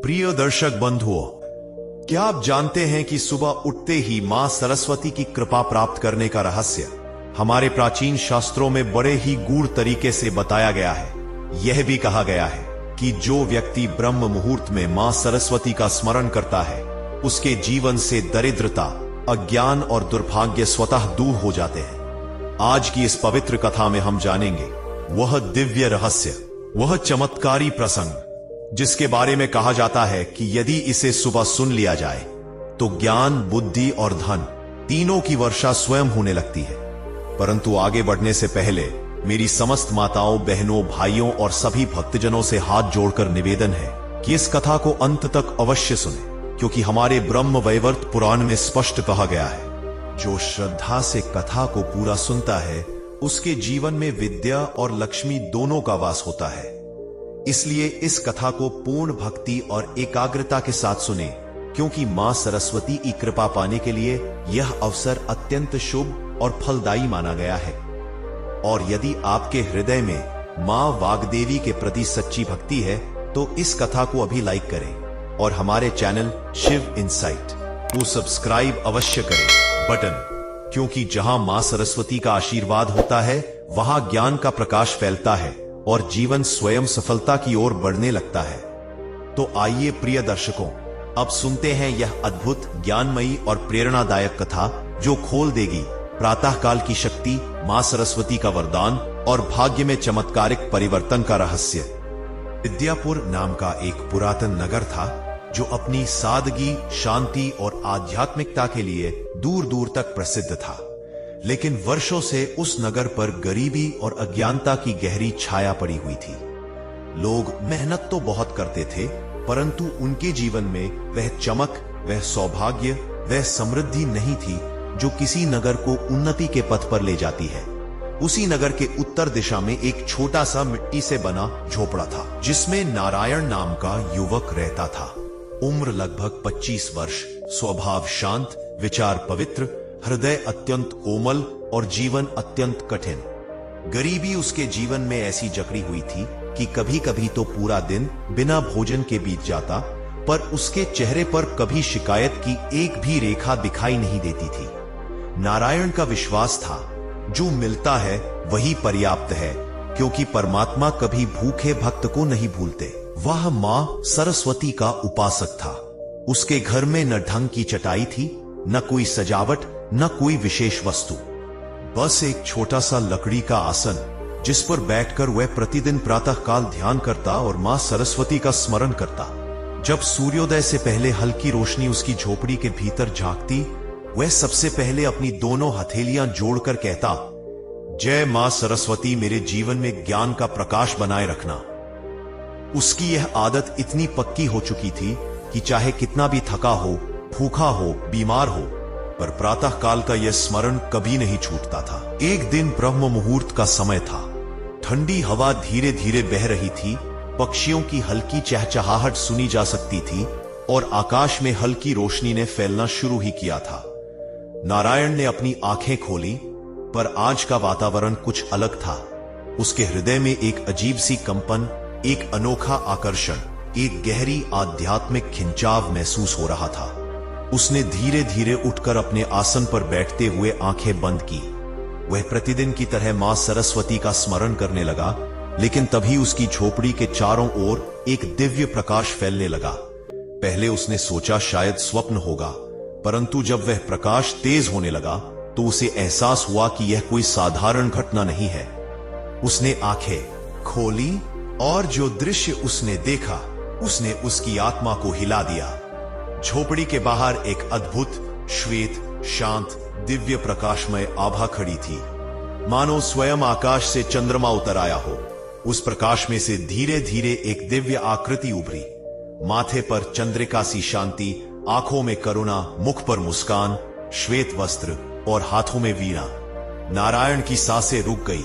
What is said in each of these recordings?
प्रिय दर्शक बंधुओं, क्या आप जानते हैं कि सुबह उठते ही मां सरस्वती की कृपा प्राप्त करने का रहस्य हमारे प्राचीन शास्त्रों में बड़े ही गूढ़ तरीके से बताया गया है। यह भी कहा गया है कि जो व्यक्ति ब्रह्म मुहूर्त में मां सरस्वती का स्मरण करता है, उसके जीवन से दरिद्रता, अज्ञान और दुर्भाग्य स्वतः दूर हो जाते हैं। आज की इस पवित्र कथा में हम जानेंगे वह दिव्य रहस्य, वह चमत्कारी प्रसंग जिसके बारे में कहा जाता है कि यदि इसे सुबह सुन लिया जाए तो ज्ञान, बुद्धि और धन तीनों की वर्षा स्वयं होने लगती है। परंतु आगे बढ़ने से पहले मेरी समस्त माताओं, बहनों, भाइयों और सभी भक्तजनों से हाथ जोड़कर निवेदन है कि इस कथा को अंत तक अवश्य सुने, क्योंकि हमारे ब्रह्म वैवर्त पुराण में स्पष्ट कहा गया है, जो श्रद्धा से कथा को पूरा सुनता है उसके जीवन में विद्या और लक्ष्मी दोनों का वास होता है। इसलिए इस कथा को पूर्ण भक्ति और एकाग्रता के साथ सुने, क्योंकि मां सरस्वती की कृपा पाने के लिए यह अवसर अत्यंत शुभ और फलदायी माना गया है। और यदि आपके हृदय में मां वाग्देवी के प्रति सच्ची भक्ति है तो इस कथा को अभी लाइक करें और हमारे चैनल शिव इनसाइट को सब्सक्राइब अवश्य करें बटन, क्योंकि जहां मां सरस्वती का आशीर्वाद होता है वहां ज्ञान का प्रकाश फैलता है और जीवन स्वयं सफलता की ओर बढ़ने लगता है। तो आइए प्रिय दर्शकों, अब सुनते हैं यह अद्भुत, ज्ञानमयी और प्रेरणादायक कथा जो खोल देगी प्रातःकाल की शक्ति, मां सरस्वती का वरदान और भाग्य में चमत्कारिक परिवर्तन का रहस्य। विद्यापुर नाम का एक पुरातन नगर था जो अपनी सादगी, शांति और आध्यात्मिकता के लिए दूर दूर तक प्रसिद्ध था। लेकिन वर्षों से उस नगर पर गरीबी और अज्ञानता की गहरी छाया पड़ी हुई थी। लोग मेहनत तो बहुत करते थे, परंतु उनके जीवन में वह चमक, वह सौभाग्य, वह समृद्धि नहीं थी जो किसी नगर को उन्नति के पथ पर ले जाती है। उसी नगर के उत्तर दिशा में एक छोटा सा मिट्टी से बना झोपड़ा था, जिसमें नारायण नाम का युवक रहता था। उम्र लगभग 25 वर्ष, स्वभाव शांत, विचार पवित्र, हृदय अत्यंत कोमल और जीवन अत्यंत कठिन। गरीबी उसके जीवन में ऐसी जकड़ी हुई थी कि कभी कभी तो पूरा दिन बिना भोजन के बीत जाता, पर उसके चेहरे पर कभी शिकायत की एक भी रेखा दिखाई नहीं देती थी। नारायण का विश्वास था, जो मिलता है वही पर्याप्त है, क्योंकि परमात्मा कभी भूखे भक्त को नहीं भूलते। वह मां सरस्वती का उपासक था। उसके घर में न ढंग की चटाई थी, न कोई सजावट, न कोई विशेष वस्तु, बस एक छोटा सा लकड़ी का आसन जिस पर बैठकर वह प्रतिदिन प्रातःकाल ध्यान करता और मां सरस्वती का स्मरण करता। जब सूर्योदय से पहले हल्की रोशनी उसकी झोपड़ी के भीतर झांकती, वह सबसे पहले अपनी दोनों हथेलियां जोड़कर कहता, जय मां सरस्वती, मेरे जीवन में ज्ञान का प्रकाश बनाए रखना। उसकी यह आदत इतनी पक्की हो चुकी थी कि चाहे कितना भी थका हो, भूखा हो, बीमार हो, पर प्रातःकाल का यह स्मरण कभी नहीं छूटता था। एक दिन ब्रह्म मुहूर्त का समय था। ठंडी हवा धीरे धीरे बह रही थी, पक्षियों की हल्की चहचहाहट सुनी जा सकती थी और आकाश में हल्की रोशनी ने फैलना शुरू ही किया था। नारायण ने अपनी आंखें खोली, पर आज का वातावरण कुछ अलग था। उसके हृदय में एक अजीब सी कंपन, एक अनोखा आकर्षण, एक गहरी आध्यात्मिक खिंचाव महसूस हो रहा था। उसने धीरे धीरे उठकर अपने आसन पर बैठते हुए आंखें बंद की। वह प्रतिदिन की तरह मां सरस्वती का स्मरण करने लगा, लेकिन तभी उसकी झोपड़ी के चारों ओर एक दिव्य प्रकाश फैलने लगा। पहले उसने सोचा शायद स्वप्न होगा, परंतु जब वह प्रकाश तेज होने लगा तो उसे एहसास हुआ कि यह कोई साधारण घटना नहीं है। उसने आंखें खोली और जो दृश्य उसने देखा, उसने उसकी आत्मा को हिला दिया। झोपड़ी के बाहर एक अद्भुत, श्वेत, शांत, दिव्य प्रकाशमय आभा खड़ी थी, मानो स्वयं आकाश से चंद्रमा उतर आया हो। उस प्रकाश में से धीरे धीरे एक दिव्य आकृति उभरी। माथे पर चंद्रिका सी शांति, आंखों में करुणा, मुख पर मुस्कान, श्वेत वस्त्र और हाथों में वीणा। नारायण की सांसें रुक गई।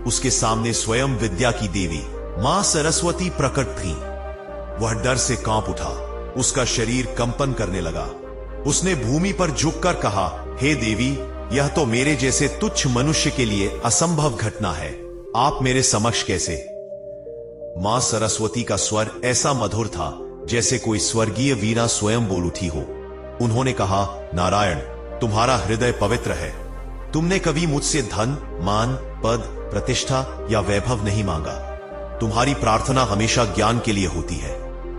उसके सामने स्वयं विद्या की देवी मां सरस्वती प्रकट थी। वह डर से कांप उठा, उसका शरीर कंपन करने लगा। उसने भूमि पर झुककर कहा, हे देवी, यह तो मेरे जैसे तुच्छ मनुष्य के लिए असंभव घटना है। आप मेरे समक्ष कैसे? मां सरस्वती का स्वर ऐसा मधुर था जैसे कोई स्वर्गीय वीणा स्वयं बोल उठी हो। उन्होंने कहा, नारायण, तुम्हारा हृदय पवित्र है। तुमने कभी मुझसे धन, मान, पद, प्रतिष्ठा या वैभव नहीं मांगा। तुम्हारी प्रार्थना हमेशा ज्ञान के लिए होती है,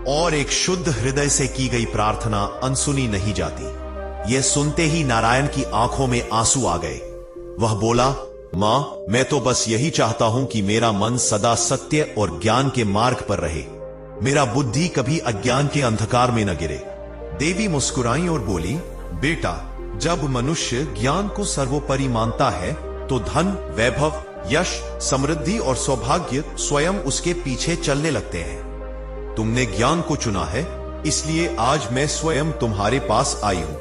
और एक शुद्ध हृदय से की गई प्रार्थना अनसुनी नहीं जाती। यह सुनते ही नारायण की आंखों में आंसू आ गए। वह बोला, मां, मैं तो बस यही चाहता हूं कि मेरा मन सदा सत्य और ज्ञान के मार्ग पर रहे। मेरा बुद्धि कभी अज्ञान के अंधकार में न गिरे। देवी मुस्कुराई और बोली, बेटा, जब मनुष्य ज्ञान को सर्वोपरि मानता है तो धन, वैभव, यश, समृद्धि और सौभाग्य स्वयं उसके पीछे चलने लगते हैं। तुमने ज्ञान को चुना है, इसलिए आज मैं स्वयं तुम्हारे पास आई हूं।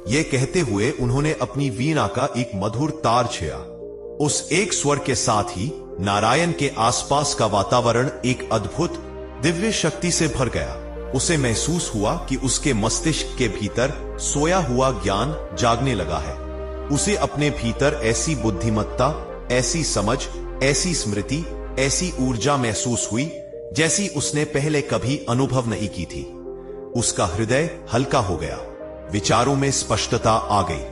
यह कहते हुए उन्होंने अपनी वीणा का एक मधुर तार छेड़ा। उस एक स्वर के साथ ही नारायण के आसपास का वातावरण एक अद्भुत दिव्य शक्ति से भर गया। उसे महसूस हुआ कि उसके मस्तिष्क के भीतर सोया हुआ ज्ञान जागने लगा है। उसे अपने भीतर ऐसी बुद्धिमत्ता, ऐसी समझ, ऐसी स्मृति, ऐसी ऊर्जा महसूस हुई जैसी उसने पहले कभी अनुभव नहीं की थी। उसका हृदय हल्का हो गया, विचारों में स्पष्टता आ गई,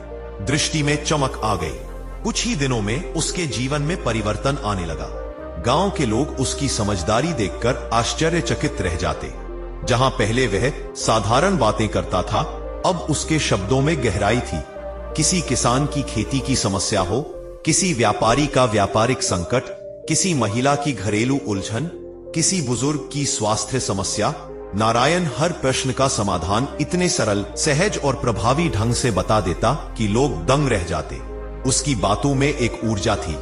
दृष्टि में चमक आ गई। कुछ ही दिनों में उसके जीवन में परिवर्तन आने लगा। गांव के लोग उसकी समझदारी देखकर आश्चर्यचकित रह जाते। जहां पहले वह साधारण बातें करता था, अब उसके शब्दों में गहराई थी। किसी किसान की खेती की समस्या हो, किसी व्यापारी का व्यापारिक संकट, किसी महिला की घरेलू उलझन, किसी बुजुर्ग की स्वास्थ्य समस्या, नारायण हर प्रश्न का समाधान इतने सरल, सहज और प्रभावी ढंग से बता देता कि लोग दंग रह जाते। उसकी बातों में एक ऊर्जा थी,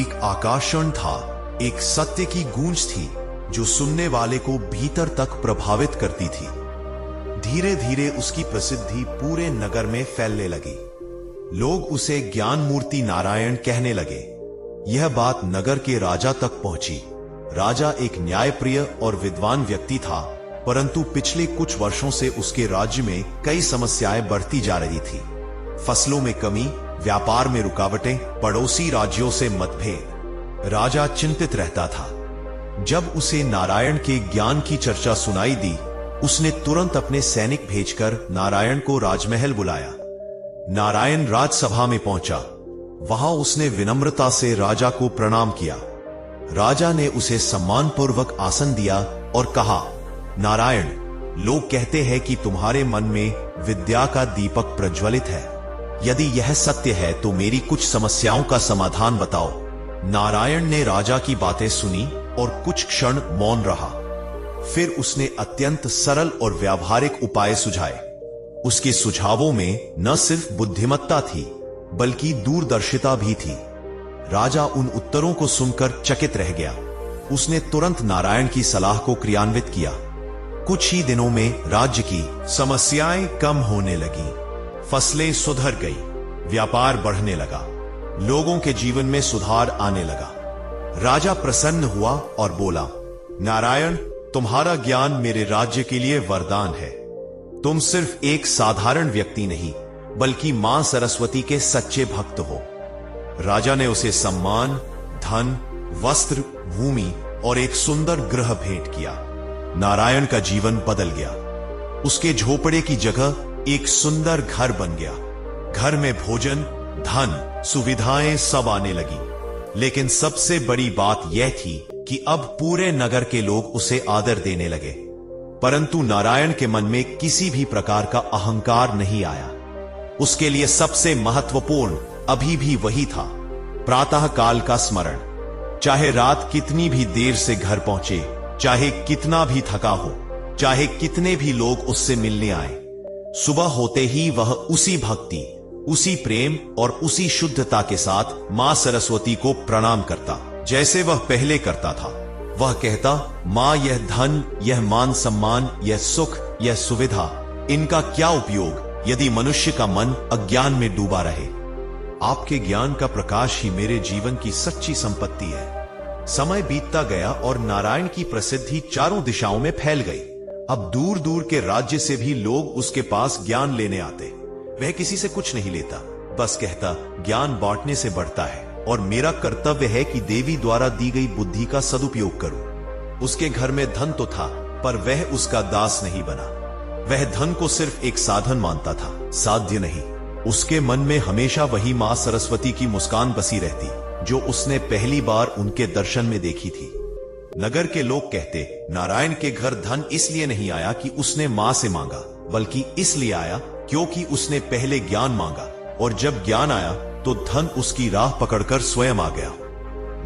एक आकर्षण था, एक सत्य की गूंज थी जो सुनने वाले को भीतर तक प्रभावित करती थी। धीरे धीरे उसकी प्रसिद्धि पूरे नगर में फैलने लगी। लोग उसे ज्ञान मूर्ति नारायण कहने लगे। यह बात नगर के राजा तक पहुंची। राजा एक न्यायप्रिय और विद्वान व्यक्ति था, परंतु पिछले कुछ वर्षों से उसके राज्य में कई समस्याएं बढ़ती जा रही थी। फसलों में कमी, व्यापार में रुकावटें, पड़ोसी राज्यों से मतभेद। राजा चिंतित रहता था। जब उसे नारायण के ज्ञान की चर्चा सुनाई दी, उसने तुरंत अपने सैनिक भेजकर नारायण को राजमहल बुलाया। नारायण राजसभा में पहुंचा। वहां उसने विनम्रता से राजा को प्रणाम किया। राजा ने उसे सम्मानपूर्वक आसन दिया और कहा, नारायण, लोग कहते हैं कि तुम्हारे मन में विद्या का दीपक प्रज्वलित है। यदि यह सत्य है तो मेरी कुछ समस्याओं का समाधान बताओ। नारायण ने राजा की बातें सुनी और कुछ क्षण मौन रहा। फिर उसने अत्यंत सरल और व्यावहारिक उपाय सुझाए। उसके सुझावों में न सिर्फ बुद्धिमत्ता थी, बल्कि दूरदर्शिता भी थी। राजा उन उत्तरों को सुनकर चकित रह गया। उसने तुरंत नारायण की सलाह को क्रियान्वित किया। कुछ ही दिनों में राज्य की समस्याएं कम होने लगी, फसलें सुधर गई, व्यापार बढ़ने लगा, लोगों के जीवन में सुधार आने लगा। राजा प्रसन्न हुआ और बोला, नारायण, तुम्हारा ज्ञान मेरे राज्य के लिए वरदान है। तुम सिर्फ एक साधारण व्यक्ति नहीं, बल्कि मां सरस्वती के सच्चे भक्त हो। राजा ने उसे सम्मान, धन, वस्त्र, भूमि और एक सुंदर गृह भेंट किया। नारायण का जीवन बदल गया। उसके झोपड़े की जगह एक सुंदर घर बन गया। घर में भोजन, धन, सुविधाएं सब आने लगी। लेकिन सबसे बड़ी बात यह थी कि अब पूरे नगर के लोग उसे आदर देने लगे। परंतु नारायण के मन में किसी भी प्रकार का अहंकार नहीं आया। उसके लिए सबसे महत्वपूर्ण अभी भी वही था, प्रातः काल का स्मरण। चाहे रात कितनी भी देर से घर पहुंचे, चाहे कितना भी थका हो, चाहे कितने भी लोग उससे मिलने आए, सुबह होते ही वह उसी भक्ति, उसी प्रेम और उसी शुद्धता के साथ मां सरस्वती को प्रणाम करता जैसे वह पहले करता था। वह कहता, मां, यह धन, यह मान सम्मान, यह सुख, यह सुविधा, इनका क्या उपयोग यदि मनुष्य का मन अज्ञान में डूबा रहे। आपके ज्ञान का प्रकाश ही मेरे जीवन की सच्ची संपत्ति है। समय बीतता गया और नारायण की प्रसिद्धि चारों दिशाओं में फैल गई। अब दूर दूर के राज्य से भी लोग उसके पास ज्ञान लेने आते। वह किसी से कुछ नहीं लेता, बस कहता, ज्ञान बांटने से बढ़ता है और मेरा कर्तव्य है कि देवी द्वारा दी गई बुद्धि का सदुपयोग करूं। उसके घर में धन तो था, पर वह उसका दास नहीं बना। वह धन को सिर्फ एक साधन मानता था, साध्य नहीं। उसके मन में हमेशा वही मां सरस्वती की मुस्कान बसी रहती, जो उसने पहली बार उनके दर्शन में देखी थी। नगर के लोग कहते, नारायण के घर धन इसलिए नहीं आया कि उसने मां से मांगा, बल्कि इसलिए आया क्योंकि उसने पहले ज्ञान मांगा, और जब ज्ञान आया तो धन उसकी राह पकड़कर स्वयं आ गया।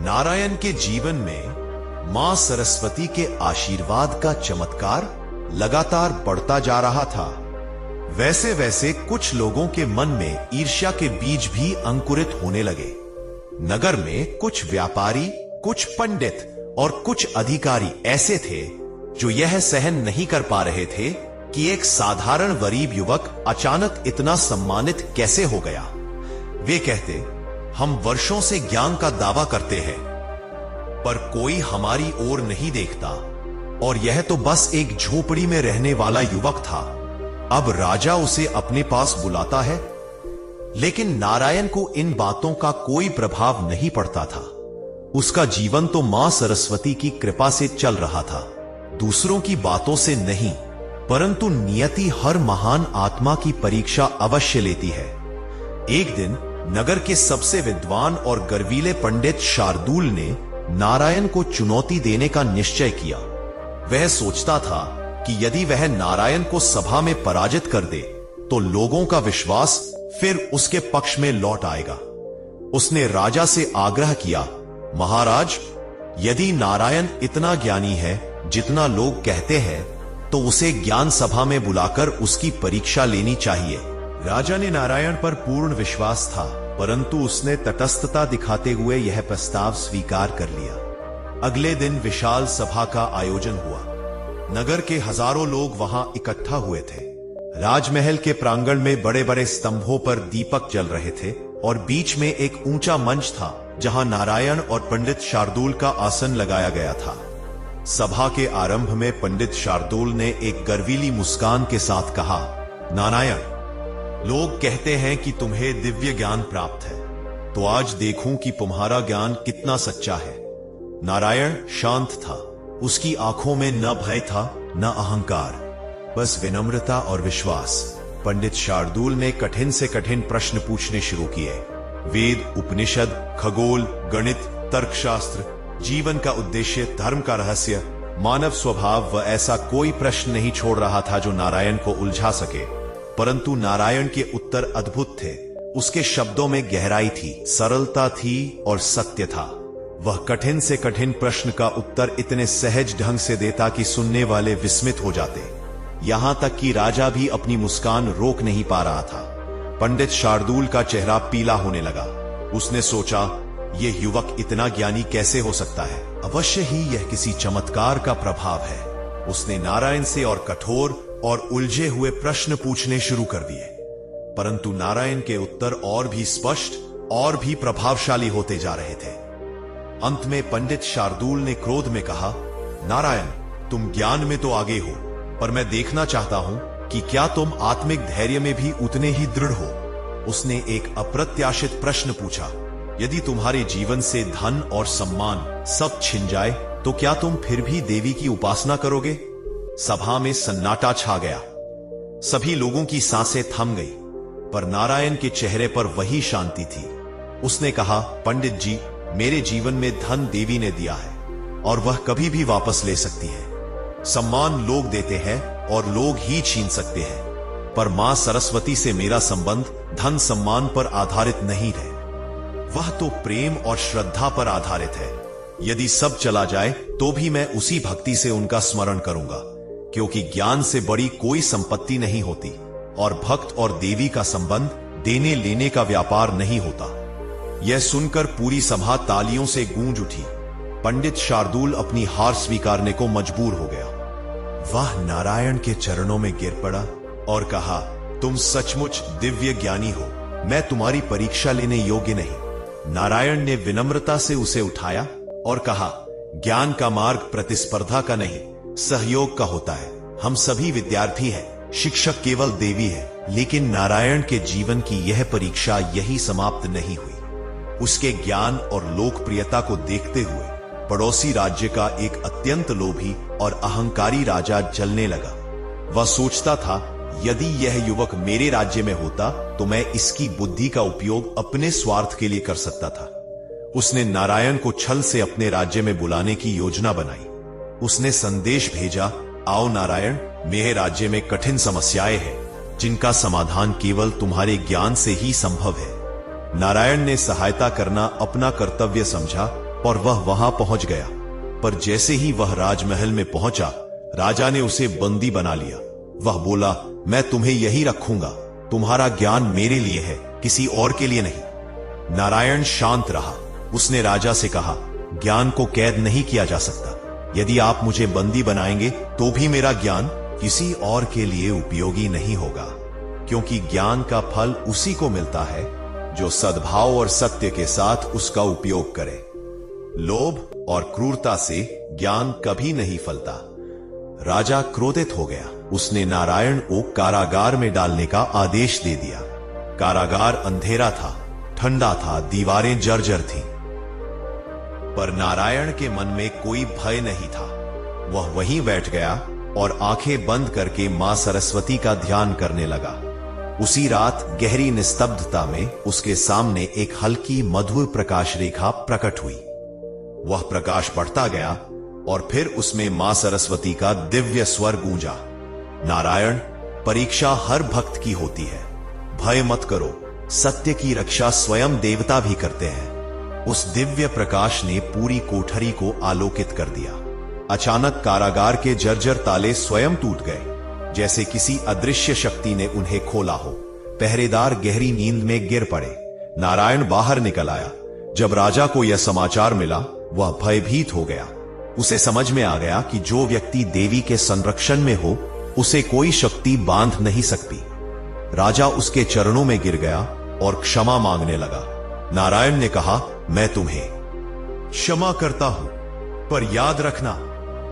नारायण के जीवन में मां सरस्वती के आशीर्वाद का चमत्कार लगातार बढ़ता जा रहा था। वैसे वैसे कुछ लोगों के मन में ईर्ष्या के बीज भी अंकुरित होने लगे। नगर में कुछ व्यापारी, कुछ पंडित और कुछ अधिकारी ऐसे थे जो यह सहन नहीं कर पा रहे थे कि एक साधारण गरीब युवक अचानक इतना सम्मानित कैसे हो गया। वे कहते, हम वर्षों से ज्ञान का दावा करते हैं, पर कोई हमारी ओर नहीं देखता, और यह तो बस एक झोपड़ी में रहने वाला युवक था, अब राजा उसे अपने पास बुलाता है। लेकिन नारायण को इन बातों का कोई प्रभाव नहीं पड़ता था। उसका जीवन तो मां सरस्वती की कृपा से चल रहा था, दूसरों की बातों से नहीं। परंतु नियति हर महान आत्मा की परीक्षा अवश्य लेती है। एक दिन नगर के सबसे विद्वान और गर्वीले पंडित शार्दूल ने नारायण को चुनौती देने का निश्चय किया। वह सोचता था कि यदि वह नारायण को सभा में पराजित कर दे तो लोगों का विश्वास फिर उसके पक्ष में लौट आएगा। उसने राजा से आग्रह किया, महाराज, यदि नारायण इतना ज्ञानी है जितना लोग कहते हैं, तो उसे ज्ञान सभा में बुलाकर उसकी परीक्षा लेनी चाहिए। राजा ने नारायण पर पूर्ण विश्वास था, परंतु उसने तटस्थता दिखाते हुए यह प्रस्ताव स्वीकार कर लिया। अगले दिन विशाल सभा का आयोजन हुआ। नगर के हजारों लोग वहां इकट्ठा हुए थे। राजमहल के प्रांगण में बड़े बड़े स्तंभों पर दीपक जल रहे थे, और बीच में एक ऊंचा मंच था जहां नारायण और पंडित शार्दूल का आसन लगाया गया था। सभा के आरंभ में पंडित शार्दूल ने एक गर्वीली मुस्कान के साथ कहा, नारायण, लोग कहते हैं कि तुम्हें दिव्य ज्ञान प्राप्त है, तो आज देखूं कि तुम्हारा ज्ञान कितना सच्चा है। नारायण शांत था, उसकी आंखों में न भय था न अहंकार, बस विनम्रता और विश्वास। पंडित शार्दूल ने कठिन से कठिन प्रश्न पूछने शुरू किए। वेद, उपनिषद, खगोल, गणित, तर्कशास्त्र, जीवन का उद्देश्य, धर्म का रहस्य, मानव स्वभाव व ऐसा कोई प्रश्न नहीं छोड़ रहा था जो नारायण को उलझा सके। परंतु नारायण के उत्तर अद्भुत थे। उसके शब्दों में गहराई थी, सरलता थी और सत्य था। वह कठिन से कठिन प्रश्न का उत्तर इतने सहज ढंग से देता कि सुनने वाले विस्मित हो जाते। यहां तक कि राजा भी अपनी मुस्कान रोक नहीं पा रहा था। पंडित शार्दूल का चेहरा पीला होने लगा। उसने सोचा, यह युवक इतना ज्ञानी कैसे हो सकता है? अवश्य ही यह किसी चमत्कार का प्रभाव है। उसने नारायण से और कठोर और उलझे हुए प्रश्न पूछने शुरू कर दिए, परंतु नारायण के उत्तर और भी स्पष्ट और भी प्रभावशाली होते जा रहे थे। अंत में पंडित शार्दूल ने क्रोध में कहा, नारायण, तुम ज्ञान में तो आगे हो, पर मैं देखना चाहता हूं कि क्या तुम आत्मिक धैर्य में भी उतने ही दृढ़ हो। उसने एक अप्रत्याशित प्रश्न पूछा, यदि तुम्हारे जीवन से धन और सम्मान सब छिन जाए तो क्या तुम फिर भी देवी की उपासना करोगे? सभा में सन्नाटा छा गया। सभी लोगों की सांसें थम गई, पर नारायण के चेहरे पर वही शांति थी। उसने कहा, पंडित जी, मेरे जीवन में धन देवी ने दिया है और वह कभी भी वापस ले सकती है। सम्मान लोग देते हैं और लोग ही छीन सकते हैं, पर मां सरस्वती से मेरा संबंध धन सम्मान पर आधारित नहीं है। वह तो प्रेम और श्रद्धा पर आधारित है। यदि सब चला जाए तो भी मैं उसी भक्ति से उनका स्मरण करूंगा, क्योंकि ज्ञान से बड़ी कोई संपत्ति नहीं होती और भक्त और देवी का संबंध देने लेने का व्यापार नहीं होता। यह सुनकर पूरी सभा तालियों से गूंज उठी। पंडित शार्दूल अपनी हार स्वीकारने को मजबूर हो गया। वह नारायण के चरणों में गिर पड़ा और कहा, तुम सचमुच दिव्य ज्ञानी हो, मैं तुम्हारी परीक्षा लेने योग्य नहीं। नारायण ने विनम्रता से उसे उठाया और कहा, ज्ञान का मार्ग प्रतिस्पर्धा का नहीं, सहयोग का होता है। हम सभी विद्यार्थी हैं, शिक्षक केवल देवी है। लेकिन नारायण के जीवन की यह परीक्षा यही समाप्त नहीं हुई। उसके ज्ञान और लोकप्रियता को देखते हुए पड़ोसी राज्य का एक अत्यंत लोभी और अहंकारी राजा जलने लगा। वह सोचता था, यदि यह युवक मेरे राज्य में होता तो मैं इसकी बुद्धि का उपयोग अपने स्वार्थ के लिए कर सकता था। उसने नारायण को छल से अपने राज्य में बुलाने की योजना बनाई। उसने संदेश भेजा, आओ नारायण, मेरे राज्य में कठिन समस्याएं हैं जिनका समाधान केवल तुम्हारे ज्ञान से ही संभव है। नारायण ने सहायता करना अपना कर्तव्य समझा और वह वहां पहुंच गया। पर जैसे ही वह राजमहल में पहुंचा, राजा ने उसे बंदी बना लिया। वह बोला, मैं तुम्हें यही रखूंगा, तुम्हारा ज्ञान मेरे लिए है, किसी और के लिए नहीं। नारायण शांत रहा। उसने राजा से कहा, ज्ञान को कैद नहीं किया जा सकता। यदि आप मुझे बंदी बनाएंगे तो भी मेरा ज्ञान किसी और के लिए उपयोगी नहीं होगा, क्योंकि ज्ञान का फल उसी को मिलता है जो सद्भाव और सत्य के साथ उसका उपयोग करे। लोभ और क्रूरता से ज्ञान कभी नहीं फलता। राजा क्रोधित हो गया। उसने नारायण को कारागार में डालने का आदेश दे दिया। कारागार अंधेरा था, ठंडा था, दीवारें जर्जर थीं। पर नारायण के मन में कोई भय नहीं था। वह वहीं बैठ गया और आंखें बंद करके मां सरस्वती का ध्यान करने लगा। उसी रात गहरी निस्तब्धता में उसके सामने एक हल्की मधुर प्रकाश रेखा प्रकट हुई। वह प्रकाश बढ़ता गया और फिर उसमें मां सरस्वती का दिव्य स्वर गूंजा, नारायण, परीक्षा हर भक्त की होती है। भय मत करो, सत्य की रक्षा स्वयं देवता भी करते हैं। उस दिव्य प्रकाश ने पूरी कोठरी को आलोकित कर दिया। अचानक कारागार के जर्जर ताले स्वयं टूट गए, जैसे किसी अदृश्य शक्ति ने उन्हें खोला हो। पहरेदार गहरी नींद में गिर पड़े। नारायण बाहर निकल आया। जब राजा को यह समाचार मिला, वह भयभीत हो गया। उसे समझ में आ गया कि जो व्यक्ति देवी के संरक्षण में हो, उसे कोई शक्ति बांध नहीं सकती। राजा उसके चरणों में गिर गया और क्षमा मांगने लगा। नारायण ने कहा, मैं तुम्हें क्षमा करता हूं, पर याद रखना,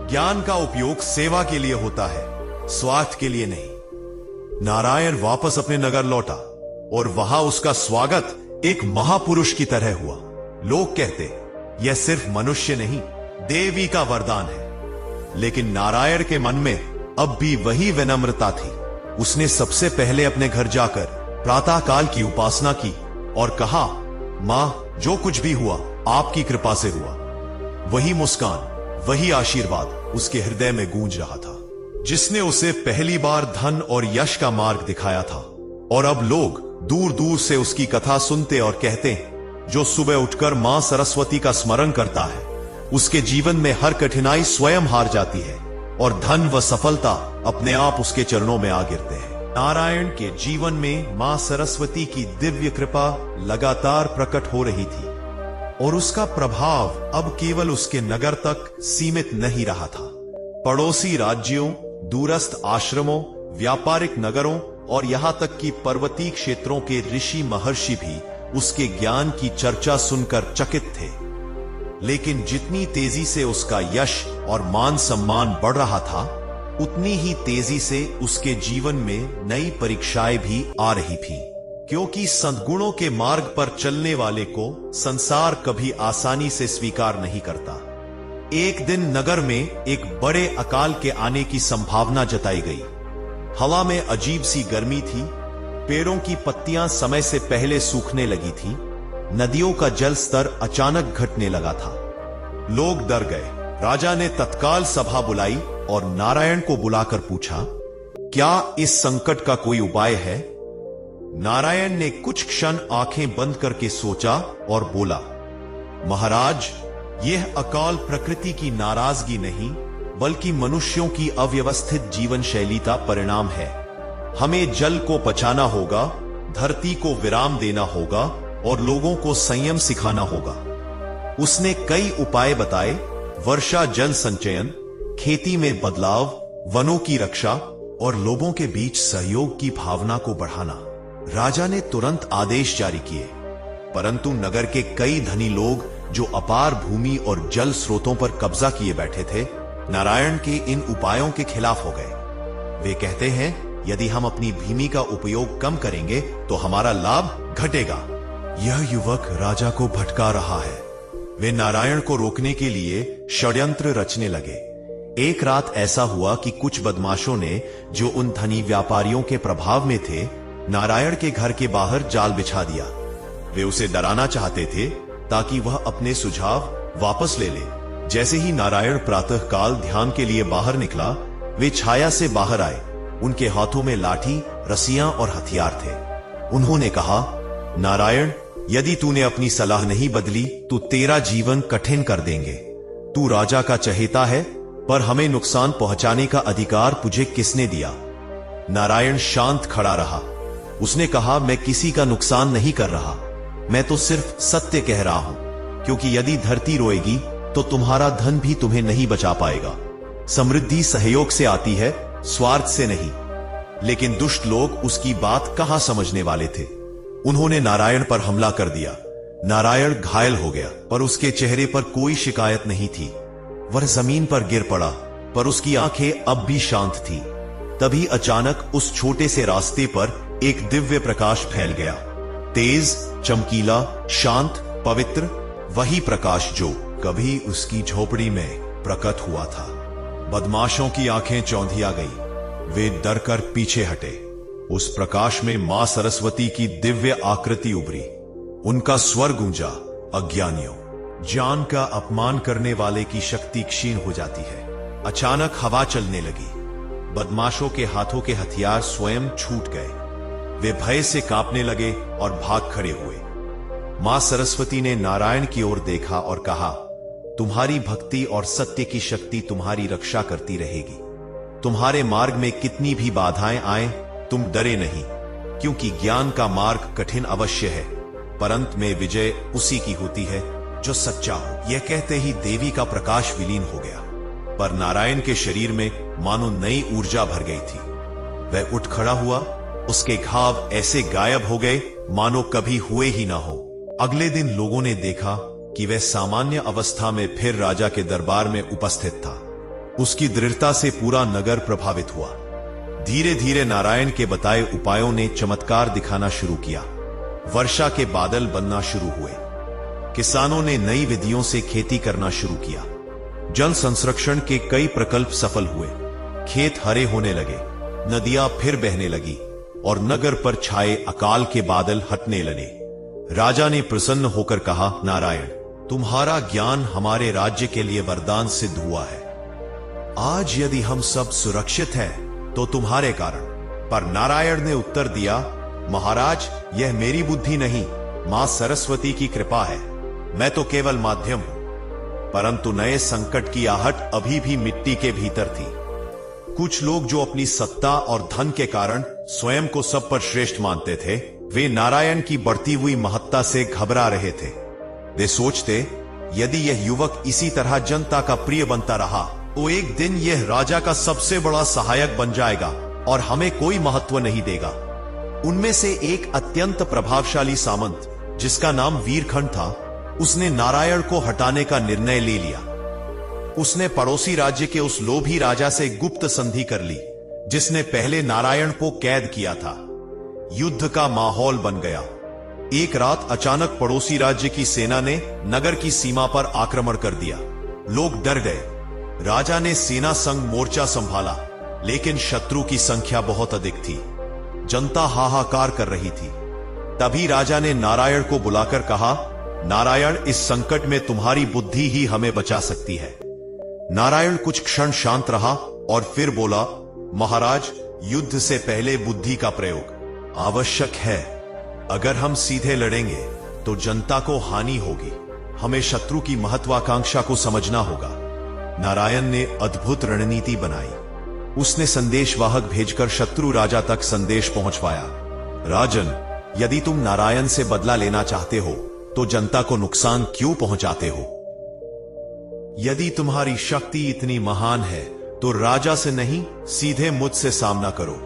ज्ञान का उपयोग सेवा के लिए होता है, स्वार्थ के लिए नहीं। नारायण वापस अपने नगर लौटा और वहां उसका स्वागत एक महापुरुष की तरह हुआ। लोग कहते, यह सिर्फ मनुष्य नहीं, देवी का वरदान है। लेकिन नारायण के मन में अब भी वही विनम्रता थी। उसने सबसे पहले अपने घर जाकर प्रातः काल की उपासना की और कहा, मां, जो कुछ भी हुआ आपकी कृपा से हुआ। वही मुस्कान, वही आशीर्वाद उसके हृदय में गूंज रहा था, जिसने उसे पहली बार धन और यश का मार्ग दिखाया था। और अब लोग दूर दूर से उसकी कथा सुनते और कहते, जो सुबह उठकर मां सरस्वती का स्मरण करता है, उसके जीवन में हर कठिनाई स्वयं हार जाती है और धन व सफलता अपने आप उसके चरणों में आ गिरते हैं। नारायण के जीवन में मां सरस्वती की दिव्य कृपा लगातार प्रकट हो रही थी और उसका प्रभाव अब केवल उसके नगर तक सीमित नहीं रहा था। पड़ोसी राज्यों, दूरस्थ आश्रमों, व्यापारिक नगरों और यहां तक कि पर्वतीय क्षेत्रों के ऋषि महर्षि भी उसके ज्ञान की चर्चा सुनकर चकित थे। लेकिन जितनी तेजी से उसका यश और मान सम्मान बढ़ रहा था, उतनी ही तेजी से उसके जीवन में नई परीक्षाएं भी आ रही थीं, क्योंकि सद्गुणों के मार्ग पर चलने वाले को संसार कभी आसानी से स्वीकार नहीं करता। एक दिन नगर में एक बड़े अकाल के आने की संभावना जताई गई। हवा में अजीब सी गर्मी थी, पेड़ों की पत्तियां समय से पहले सूखने लगी थीं, नदियों का जल स्तर अचानक घटने लगा था। लोग डर गए। राजा ने तत्काल सभा बुलाई और नारायण को बुलाकर पूछा, क्या इस संकट का कोई उपाय है? नारायण ने कुछ क्षण आंखें बंद करके सोचा और बोला, महाराज, यह अकाल प्रकृति की नाराजगी नहीं, बल्कि मनुष्यों की अव्यवस्थित जीवन शैली का परिणाम है। हमें जल को बचाना होगा, धरती को विराम देना होगा और लोगों को संयम सिखाना होगा। उसने कई उपाय बताए, वर्षा जल संचयन, खेती में बदलाव, वनों की रक्षा और लोगों के बीच सहयोग की भावना को बढ़ाना। राजा ने तुरंत आदेश जारी किए, परंतु नगर के कई धनी लोग जो अपार भूमि और जल स्रोतों पर कब्जा किए बैठे थे, नारायण के इन उपायों के खिलाफ हो गए। वे कहते हैं, यदि हम अपनी भूमि का उपयोग कम करेंगे तो हमारा लाभ घटेगा। यह युवक राजा को भटका रहा है। वे नारायण को रोकने के लिए षड्यंत्र रचने लगे। एक रात ऐसा हुआ कि कुछ बदमाशों ने, जो उन धनी व्यापारियों के प्रभाव में थे, नारायण के घर के बाहर जाल बिछा दिया। वे उसे डराना चाहते थे ताकि वह अपने सुझाव वापस ले ले। जैसे ही नारायण प्रातःकाल ध्यान के लिए बाहर निकला, वे छाया से बाहर आए। उनके हाथों में लाठी, रस्सियां और हथियार थे। उन्होंने कहा, नारायण, यदि तूने अपनी सलाह नहीं बदली तो तेरा जीवन कठिन कर देंगे। तू राजा का चहेता है, पर हमें नुकसान पहुंचाने का अधिकार तुझे किसने दिया? नारायण शांत खड़ा रहा। उसने कहा, मैं किसी का नुकसान नहीं कर रहा, मैं तो सिर्फ सत्य कह रहा हूं, क्योंकि यदि धरती रोएगी तो तुम्हारा धन भी तुम्हें नहीं बचा पाएगा। समृद्धि सहयोग से आती है, स्वार्थ से नहीं। लेकिन दुष्ट लोग उसकी बात कहां समझने वाले थे। उन्होंने नारायण पर हमला कर दिया। नारायण घायल हो गया, पर उसके चेहरे पर कोई शिकायत नहीं थी। वह जमीन पर गिर पड़ा, पर उसकी आंखें अब भी शांत थी। तभी अचानक उस छोटे से रास्ते पर एक दिव्य प्रकाश फैल गया। तेज, चमकीला, शांत, पवित्र, वही प्रकाश जो कभी उसकी झोपड़ी में प्रकट हुआ था। बदमाशों की आंखें चौंधिया गई। वे डर कर पीछे हटे। उस प्रकाश में मां सरस्वती की दिव्य आकृति उभरी। उनका स्वर गूंजा, अज्ञानियों, जान का अपमान करने वाले की शक्ति क्षीण हो जाती है। अचानक हवा चलने लगी। बदमाशों के हाथों के हथियार स्वयं छूट गए। वे भय से कांपने लगे और भाग खड़े हुए। मां सरस्वती ने नारायण की ओर देखा और कहा, तुम्हारी भक्ति और सत्य की शक्ति तुम्हारी रक्षा करती रहेगी। तुम्हारे मार्ग में कितनी भी बाधाएं आए, तुम डरे नहीं, क्योंकि ज्ञान का मार्ग कठिन अवश्य है, पर अंत में विजय उसी की होती है जो सच्चा हो। यह कहते ही देवी का प्रकाश विलीन हो गया, पर नारायण के शरीर में मानो नई ऊर्जा भर गई थी। वह उठ खड़ा हुआ। उसके घाव ऐसे गायब हो गए मानो कभी हुए ही ना हो। अगले दिन लोगों ने देखा कि वह सामान्य अवस्था में फिर राजा के दरबार में उपस्थित था। उसकी दृढ़ता से पूरा नगर प्रभावित हुआ। धीरे धीरे नारायण के बताए उपायों ने चमत्कार दिखाना शुरू किया। वर्षा के बादल बनना शुरू हुए। किसानों ने नई विधियों से खेती करना शुरू किया। जल संरक्षण के कई प्रकल्प सफल हुए। खेत हरे होने लगे, नदियां फिर बहने लगी और नगर पर छाए अकाल के बादल हटने लगे। राजा ने प्रसन्न होकर कहा, नारायण, तुम्हारा ज्ञान हमारे राज्य के लिए वरदान सिद्ध हुआ है। आज यदि हम सब सुरक्षित हैं तो तुम्हारे कारण। पर नारायण ने उत्तर दिया, महाराज, यह मेरी बुद्धि नहीं, मां सरस्वती की कृपा है। मैं तो केवल माध्यम हूं। परंतु नए संकट की आहट अभी भी मिट्टी के भीतर थी। कुछ लोग जो अपनी सत्ता और धन के कारण स्वयं को सब पर श्रेष्ठ मानते थे, वे नारायण की बढ़ती हुई महत्ता से घबरा रहे थे। वे सोचते, यदि यह युवक इसी तरह जनता का प्रिय बनता रहा तो एक दिन यह राजा का सबसे बड़ा सहायक बन जाएगा और हमें कोई महत्व नहीं देगा। उनमें से एक अत्यंत प्रभावशाली सामंत, जिसका नाम वीरखंड था, उसने नारायण को हटाने का निर्णय ले लिया। उसने पड़ोसी राज्य के उस लोभी राजा से गुप्त संधि कर ली, जिसने पहले नारायण को कैद किया था। युद्ध का माहौल बन गया। एक रात अचानक पड़ोसी राज्य की सेना ने नगर की सीमा पर आक्रमण कर दिया। लोग डर गए। राजा ने सेना संग मोर्चा संभाला, लेकिन शत्रु की संख्या बहुत अधिक थी। जनता हाहाकार कर रही थी। तभी राजा ने नारायण को बुलाकर कहा, नारायण, इस संकट में तुम्हारी बुद्धि ही हमें बचा सकती है। नारायण कुछ क्षण शांत रहा और फिर बोला, महाराज, युद्ध से पहले बुद्धि का प्रयोग आवश्यक है। अगर हम सीधे लड़ेंगे तो जनता को हानि होगी। हमें शत्रु की महत्वाकांक्षा को समझना होगा। नारायण ने अद्भुत रणनीति बनाई। उसने संदेशवाहक भेजकर शत्रु राजा तक संदेश पहुंचवाया। राजन, यदि तुम नारायण से बदला लेना चाहते हो तो जनता को नुकसान क्यों पहुंचाते हो? यदि तुम्हारी शक्ति इतनी महान है तो राजा से नहीं, सीधे मुझसे सामना करो।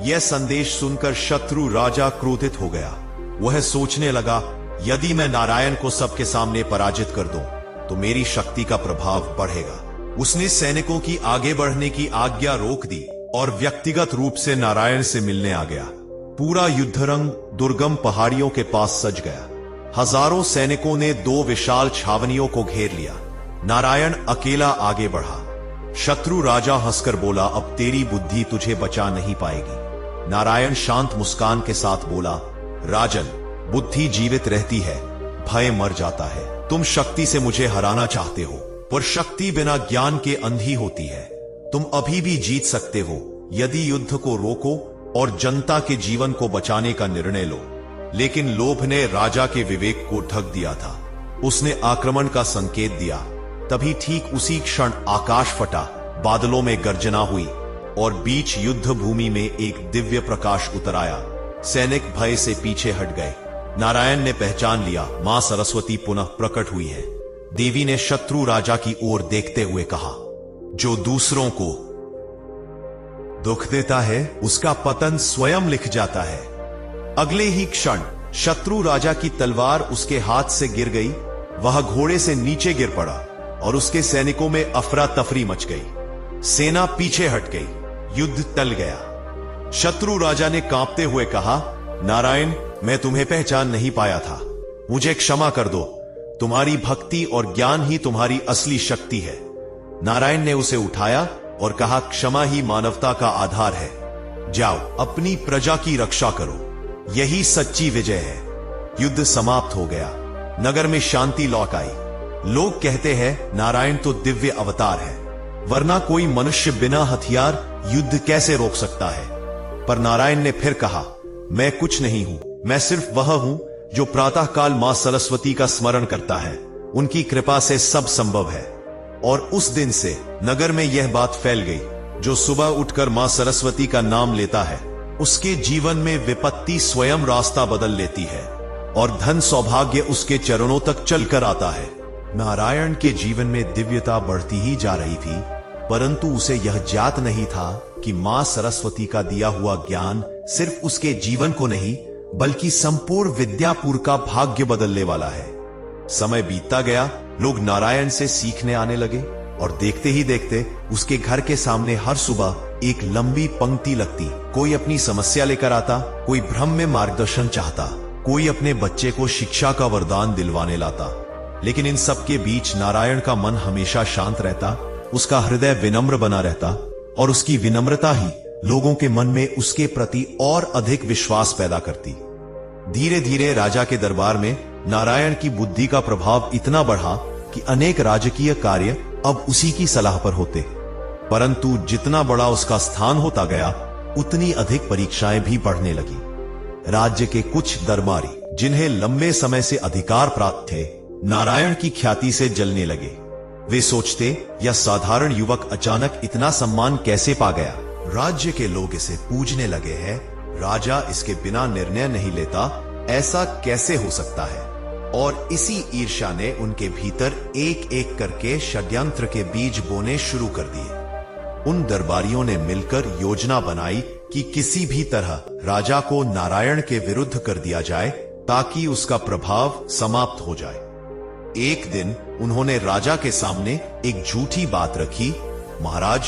यह संदेश सुनकर शत्रु राजा क्रोधित हो गया। वह सोचने लगा, यदि मैं नारायण को सबके सामने पराजित कर दूं तो मेरी शक्ति का प्रभाव बढ़ेगा। उसने सैनिकों की आगे बढ़ने की आज्ञा रोक दी और व्यक्तिगत रूप से नारायण से मिलने आ गया। पूरा युद्धरंग दुर्गम पहाड़ियों के पास सज गया। हजारों सैनिकों ने दो विशाल छावनियों को घेर लिया। नारायण अकेला आगे बढ़ा। शत्रु राजा हंसकर बोला, अब तेरी बुद्धि तुझे बचा नहीं पाएगी। नारायण शांत मुस्कान के साथ बोला, राजन, बुद्धि जीवित रहती है, भय मर जाता है। तुम शक्ति से मुझे हराना चाहते हो, पर शक्ति बिना ज्ञान के अंधी होती है। तुम अभी भी जीत सकते हो यदि युद्ध को रोको और जनता के जीवन को बचाने का निर्णय लो। लेकिन लोभ ने राजा के विवेक को ढक दिया था। उसने आक्रमण का संकेत दिया। तभी ठीक उसी क्षण आकाश फटा, बादलों में गर्जना हुई और बीच युद्ध भूमि में एक दिव्य प्रकाश उतर आया। सैनिक भय से पीछे हट गए। नारायण ने पहचान लिया, मां सरस्वती पुनः प्रकट हुई है। देवी ने शत्रु राजा की ओर देखते हुए कहा, जो दूसरों को दुख देता है उसका पतन स्वयं लिख जाता है। अगले ही क्षण शत्रु राजा की तलवार उसके हाथ से गिर गई। वह घोड़े से नीचे गिर पड़ा और उसके सैनिकों में अफरा तफरी मच गई। सेना पीछे हट गई। युद्ध टल गया। शत्रु राजा ने कांपते हुए कहा, नारायण, मैं तुम्हें पहचान नहीं पाया था। मुझे क्षमा कर दो। तुम्हारी भक्ति और ज्ञान ही तुम्हारी असली शक्ति है। नारायण ने उसे उठाया और कहा, क्षमा ही मानवता का आधार है। जाओ, अपनी प्रजा की रक्षा करो। यही सच्ची विजय है। युद्ध समाप्त हो गया। नगर में शांति लौट आई। लोग कहते हैं, नारायण तो दिव्य अवतार है, वरना कोई मनुष्य बिना हथियार युद्ध कैसे रोक सकता है। पर नारायण ने फिर कहा, मैं कुछ नहीं हूं। मैं सिर्फ वह हूं जो प्रातःकाल मां सरस्वती का स्मरण करता है। उनकी कृपा से सब संभव है। और उस दिन से नगर में यह बात फैल गई, जो सुबह उठकर मां सरस्वती का नाम लेता है, उसके जीवन में विपत्ति स्वयं रास्ता बदल लेती है और धन सौभाग्य उसके चरणों तक चलकर आता है। नारायण के जीवन में दिव्यता बढ़ती ही जा रही थी, परंतु उसे यह ज्ञात नहीं था कि मां सरस्वती का दिया हुआ ज्ञान सिर्फ उसके जीवन को नहीं, बल्कि संपूर्ण विद्यापुर का भाग्य बदलने वाला है। समय बीतता गया। लोग नारायण से सीखने आने लगे और देखते ही देखते उसके घर के सामने हर सुबह एक लंबी पंक्ति लगती। कोई अपनी समस्या लेकर आता, कोई भ्रम में मार्गदर्शन चाहता, कोई अपने बच्चे को शिक्षा का वरदान दिलवाने लाता। लेकिन इन सब के बीच नारायण का मन हमेशा शांत रहता, उसका हृदय विनम्र बना रहता और उसकी विनम्रता ही लोगों के मन में उसके प्रति और अधिक विश्वास पैदा करती। धीरे धीरे राजा के दरबार में नारायण की बुद्धि का प्रभाव इतना बढ़ा कि अनेक राजकीय कार्य अब उसी की सलाह पर होते। परंतु जितना बड़ा उसका स्थान होता गया, उतनी अधिक परीक्षाएं भी बढ़ने लगी। राज्य के कुछ दरबारी, जिन्हें लंबे समय से अधिकार प्राप्त थे, नारायण की ख्याति से जलने लगे। वे सोचते, यह साधारण युवक अचानक इतना सम्मान कैसे पा गया। राज्य के लोग इसे पूजने लगे हैं। राजा इसके बिना निर्णय नहीं लेता, ऐसा कैसे हो सकता है। और इसी ईर्ष्या ने उनके भीतर एक एक करके षड्यंत्र के बीज बोने शुरू कर दिए। उन दरबारियों ने मिलकर योजना बनाई कि किसी भी तरह राजा को नारायण के विरुद्ध कर दिया जाए, ताकि उसका प्रभाव समाप्त हो जाए। एक दिन उन्होंने राजा के सामने एक झूठी बात रखी, महाराज,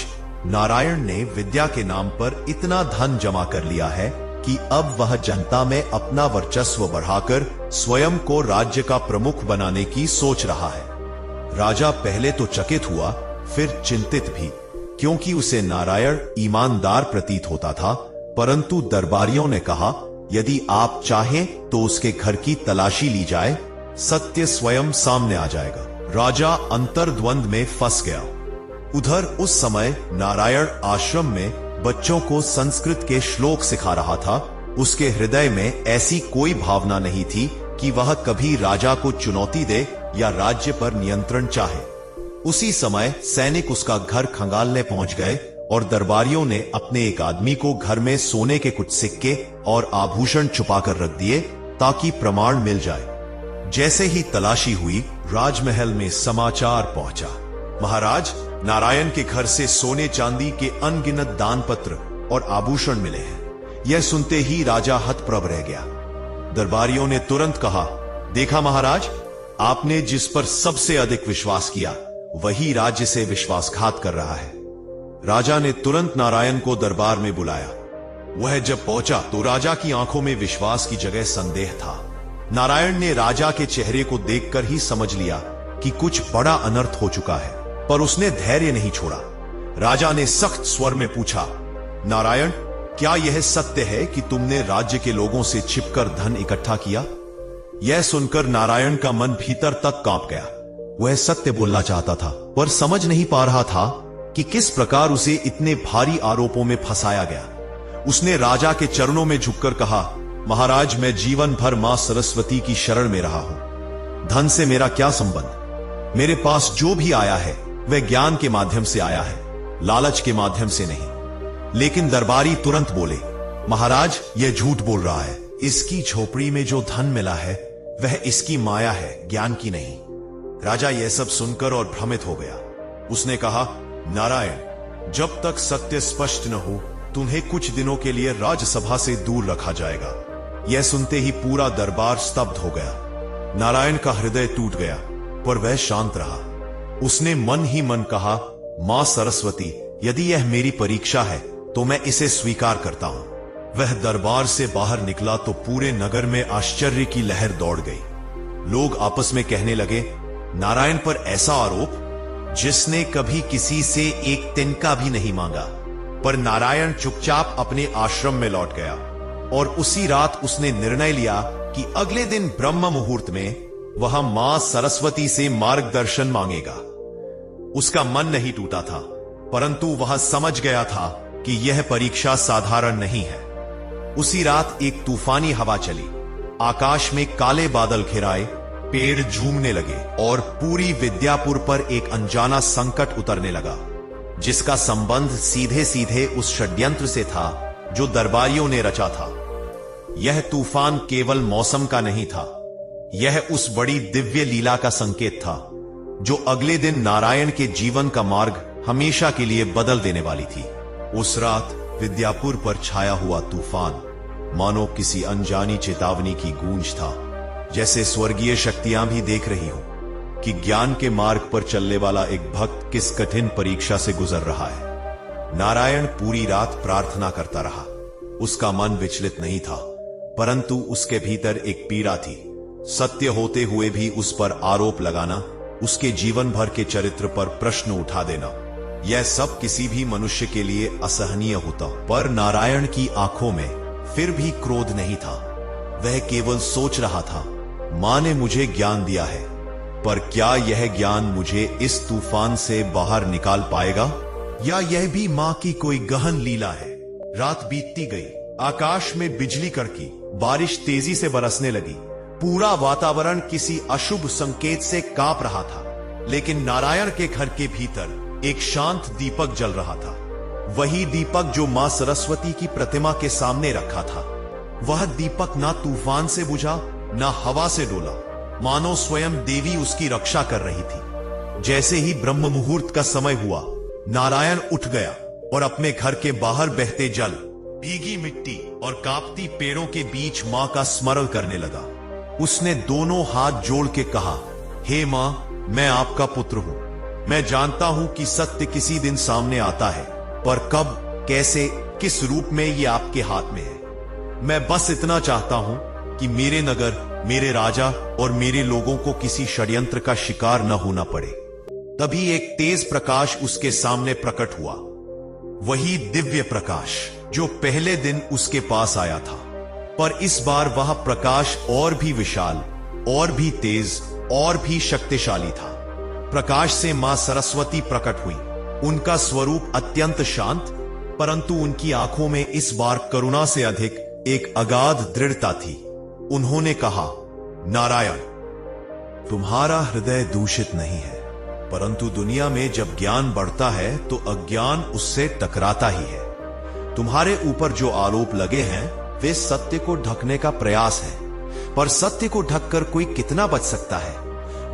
नारायण ने विद्या के नाम पर इतना धन जमा कर लिया है कि अब वह जनता में अपना वर्चस्व बढ़ाकर स्वयं को राज्य का प्रमुख बनाने की सोच रहा है। राजा पहले तो चकित हुआ, फिर चिंतित भी, क्योंकि उसे नारायण ईमानदार प्रतीत होता था। परंतु दरबारियों ने कहा, यदि आप चाहें तो उसके घर की तलाशी ली जाए, सत्य स्वयं सामने आ जाएगा। राजा अंतर्द्वंद में फंस गया। उधर उस समय नारायण आश्रम में बच्चों को संस्कृत के श्लोक सिखा रहा था। उसके हृदय में ऐसी कोई भावना नहीं थी कि वह कभी राजा को चुनौती दे या राज्य पर नियंत्रण चाहे। उसी समय सैनिक उसका घर खंगालने पहुंच गए और दरबारियों ने अपने एक आदमी को घर में सोने के कुछ सिक्के और आभूषण छुपाकर रख दिए, ताकि प्रमाण मिल जाए। जैसे ही तलाशी हुई, राजमहल में समाचार पहुंचा, महाराज, नारायण के घर से सोने चांदी के अनगिनत दान पत्र और आभूषण मिले हैं। यह सुनते ही राजा हतप्रभ रह गया। दरबारियों ने तुरंत कहा, देखा महाराज, आपने जिस पर सबसे अधिक विश्वास किया, वही राज्य से विश्वासघात कर रहा है। राजा ने तुरंत नारायण को दरबार में बुलाया। वह जब पहुंचा तो राजा की आंखों में विश्वास की जगह संदेह था। नारायण ने राजा के चेहरे को देखकर ही समझ लिया कि कुछ बड़ा अनर्थ हो चुका है, पर उसने धैर्य नहीं छोड़ा। राजा ने सख्त स्वर में पूछा, नारायण, क्या यह सत्य है कि तुमने राज्य के लोगों से छिपकर धन इकट्ठा किया? यह सुनकर नारायण का मन भीतर तक कांप गया। वह सत्य बोलना चाहता था, पर समझ नहीं पा रहा था कि किस प्रकार उसे इतने भारी आरोपों में फंसाया गया। उसने राजा के चरणों में झुककर कहा, महाराज, मैं जीवन भर मां सरस्वती की शरण में रहा हूं। धन से मेरा क्या संबंध? मेरे पास जो भी आया है वह ज्ञान के माध्यम से आया है, लालच के माध्यम से नहीं। लेकिन दरबारी तुरंत बोले, महाराज, यह झूठ बोल रहा है। इसकी झोपड़ी में जो धन मिला है वह इसकी माया है, ज्ञान की नहीं। राजा यह सब सुनकर और भ्रमित हो गया। उसने कहा, नारायण, जब तक सत्य स्पष्ट न हो तुम्हें कुछ दिनों के लिए राजसभा से दूर रखा जाएगा। यह सुनते ही पूरा दरबार स्तब्ध हो गया। नारायण का हृदय टूट गया, पर वह शांत रहा। उसने मन ही मन कहा, मां सरस्वती, यदि यह मेरी परीक्षा है तो मैं इसे स्वीकार करता हूं। वह दरबार से बाहर निकला तो पूरे नगर में आश्चर्य की लहर दौड़ गई। लोग आपस में कहने लगे, नारायण पर ऐसा आरोप जिसने कभी किसी से एक तिनका भी नहीं मांगा। पर नारायण चुपचाप अपने आश्रम में लौट गया और उसी रात उसने निर्णय लिया कि अगले दिन ब्रह्म मुहूर्त में वह मां सरस्वती से मार्गदर्शन मांगेगा। उसका मन नहीं टूटा था, परंतु वह समझ गया था कि यह परीक्षा साधारण नहीं है। उसी रात एक तूफानी हवा चली, आकाश में काले बादल घिराए, पेड़ झूमने लगे और पूरी विद्यापुर पर एक अनजाना संकट उतरने लगा, जिसका संबंध सीधे सीधे उस षड्यंत्र से था जो दरबारियों ने रचा था। यह तूफान केवल मौसम का नहीं था, यह उस बड़ी दिव्य लीला का संकेत था जो अगले दिन नारायण के जीवन का मार्ग हमेशा के लिए बदल देने वाली थी। उस रात विद्यापुर पर छाया हुआ तूफान मानो किसी अनजानी चेतावनी की गूंज था, जैसे स्वर्गीय शक्तियां भी देख रही हो कि ज्ञान के मार्ग पर चलने वाला एक भक्त किस कठिन परीक्षा से गुजर रहा है। नारायण पूरी रात प्रार्थना करता रहा। उसका मन विचलित नहीं था, परंतु उसके भीतर एक पीड़ा थी। सत्य होते हुए भी उस पर आरोप लगाना, उसके जीवन भर के चरित्र पर प्रश्न उठा देना, यह सब किसी भी मनुष्य के लिए असहनीय होता। पर नारायण की आंखों में फिर भी क्रोध नहीं था। वह केवल सोच रहा था, मां ने मुझे ज्ञान दिया है, पर क्या यह ज्ञान मुझे इस तूफान से बाहर निकाल पाएगा, या यह भी मां की कोई गहन लीला है। रात बीतती गई, आकाश में बिजली कड़की, बारिश तेजी से बरसने लगी। पूरा वातावरण किसी अशुभ संकेत से कांप रहा था। लेकिन नारायण के घर के भीतर एक शांत दीपक जल रहा था, वही दीपक जो मां सरस्वती की प्रतिमा के सामने रखा था। वह दीपक ना तूफान से बुझा, ना हवा से डोला, मानो स्वयं देवी उसकी रक्षा कर रही थी। जैसे ही ब्रह्म मुहूर्त का समय हुआ, नारायण उठ गया और अपने घर के बाहर बहते जल, भीगी मिट्टी और कांपती पेड़ों के बीच मां का स्मरण करने लगा। उसने दोनों हाथ जोड़ के कहा, हे मां, मैं आपका पुत्र हूं। मैं जानता हूं कि सत्य किसी दिन सामने आता है, पर कब, कैसे, किस रूप में ये आपके हाथ में है। मैं बस इतना चाहता हूं कि मेरे नगर, मेरे राजा और मेरे लोगों को किसी षड्यंत्र का शिकार न होना पड़े। तभी एक तेज प्रकाश उसके सामने प्रकट हुआ, वही दिव्य प्रकाश जो पहले दिन उसके पास आया था। पर इस बार वह प्रकाश और भी विशाल, और भी तेज, और भी शक्तिशाली था। प्रकाश से मां सरस्वती प्रकट हुई। उनका स्वरूप अत्यंत शांत, परंतु उनकी आंखों में इस बार करुणा से अधिक एक अगाध दृढ़ता थी। उन्होंने कहा, नारायण, तुम्हारा हृदय दूषित नहीं है, परंतु दुनिया में जब ज्ञान बढ़ता है तो अज्ञान उससे टकराता ही है। तुम्हारे ऊपर जो आरोप लगे हैं वे सत्य को ढकने का प्रयास है, पर सत्य को ढककर कोई कितना बच सकता है।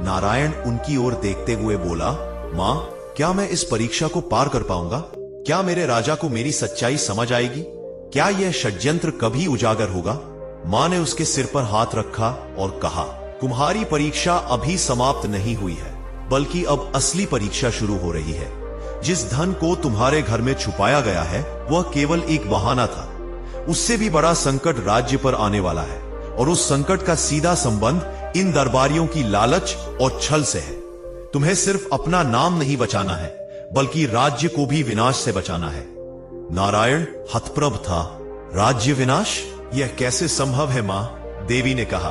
नारायण उनकी ओर देखते हुए बोला, मां, क्या मैं इस परीक्षा को पार कर पाऊंगा? क्या मेरे राजा को मेरी सच्चाई समझ आएगी? क्या यह षड्यंत्र कभी उजागर होगा? मां ने उसके सिर पर हाथ रखा और कहा, तुम्हारी परीक्षा अभी समाप्त नहीं हुई है, बल्कि अब असली परीक्षा शुरू हो रही है। जिस धन को तुम्हारे घर में छुपाया गया है वह केवल एक बहाना था। उससे भी बड़ा संकट राज्य पर आने वाला है, और उस संकट का सीधा संबंध इन दरबारियों की लालच और छल से है। तुम्हें सिर्फ अपना नाम नहीं बचाना है, बल्कि राज्य को भी विनाश से बचाना है। नारायण हतप्रभ था। राज्य विनाश? यह कैसे संभव है मां? देवी ने कहा,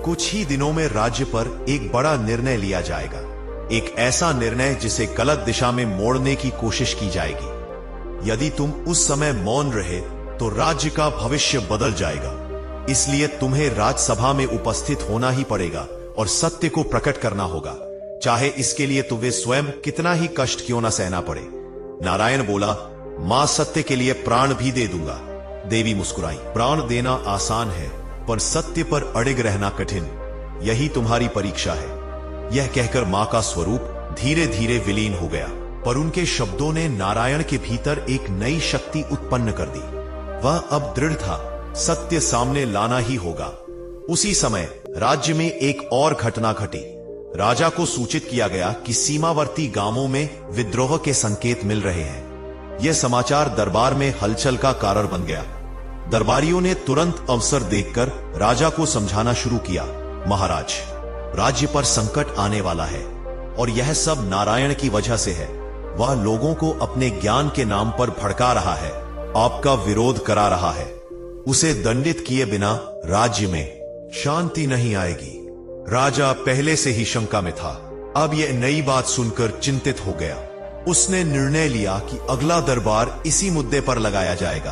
कुछ ही दिनों में राज्य पर एक बड़ा निर्णय लिया जाएगा। एक ऐसा निर्णय जिसे गलत दिशा में मोड़ने की कोशिश की जाएगी। यदि तुम उस समय मौन रहे तो राज्य का भविष्य बदल जाएगा। इसलिए तुम्हें राजसभा में उपस्थित होना ही पड़ेगा और सत्य को प्रकट करना होगा, चाहे इसके लिए तुम्हें स्वयं कितना ही कष्ट क्यों न सहना पड़े। नारायण बोला, मां सत्य के लिए प्राण भी दे दूंगा। देवी मुस्कुराई, प्राण देना आसान है पर सत्य पर अड़िग रहना कठिन। यही तुम्हारी परीक्षा है। यह कहकर मां का स्वरूप धीरे धीरे विलीन हो गया, पर उनके शब्दों ने नारायण के भीतर एक नई शक्ति उत्पन्न कर दी। वह अब दृढ़ था, सत्य सामने लाना ही होगा। उसी समय राज्य में एक और घटना घटी। राजा को सूचित किया गया कि सीमावर्ती गांवों में विद्रोह के संकेत मिल रहे हैं। यह समाचार दरबार में हलचल का कारण बन गया। दरबारियों ने तुरंत अवसर देखकर राजा को समझाना शुरू किया, महाराज, राज्य पर संकट आने वाला है और यह सब नारायण की वजह से है। वह लोगों को अपने ज्ञान के नाम पर भड़का रहा है, आपका विरोध करा रहा है। उसे दंडित किए बिना राज्य में शांति नहीं आएगी। राजा पहले से ही शंका में था। अब यह नई बात सुनकर चिंतित हो गया। उसने निर्णय लिया कि अगला दरबार इसी मुद्दे पर लगाया जाएगा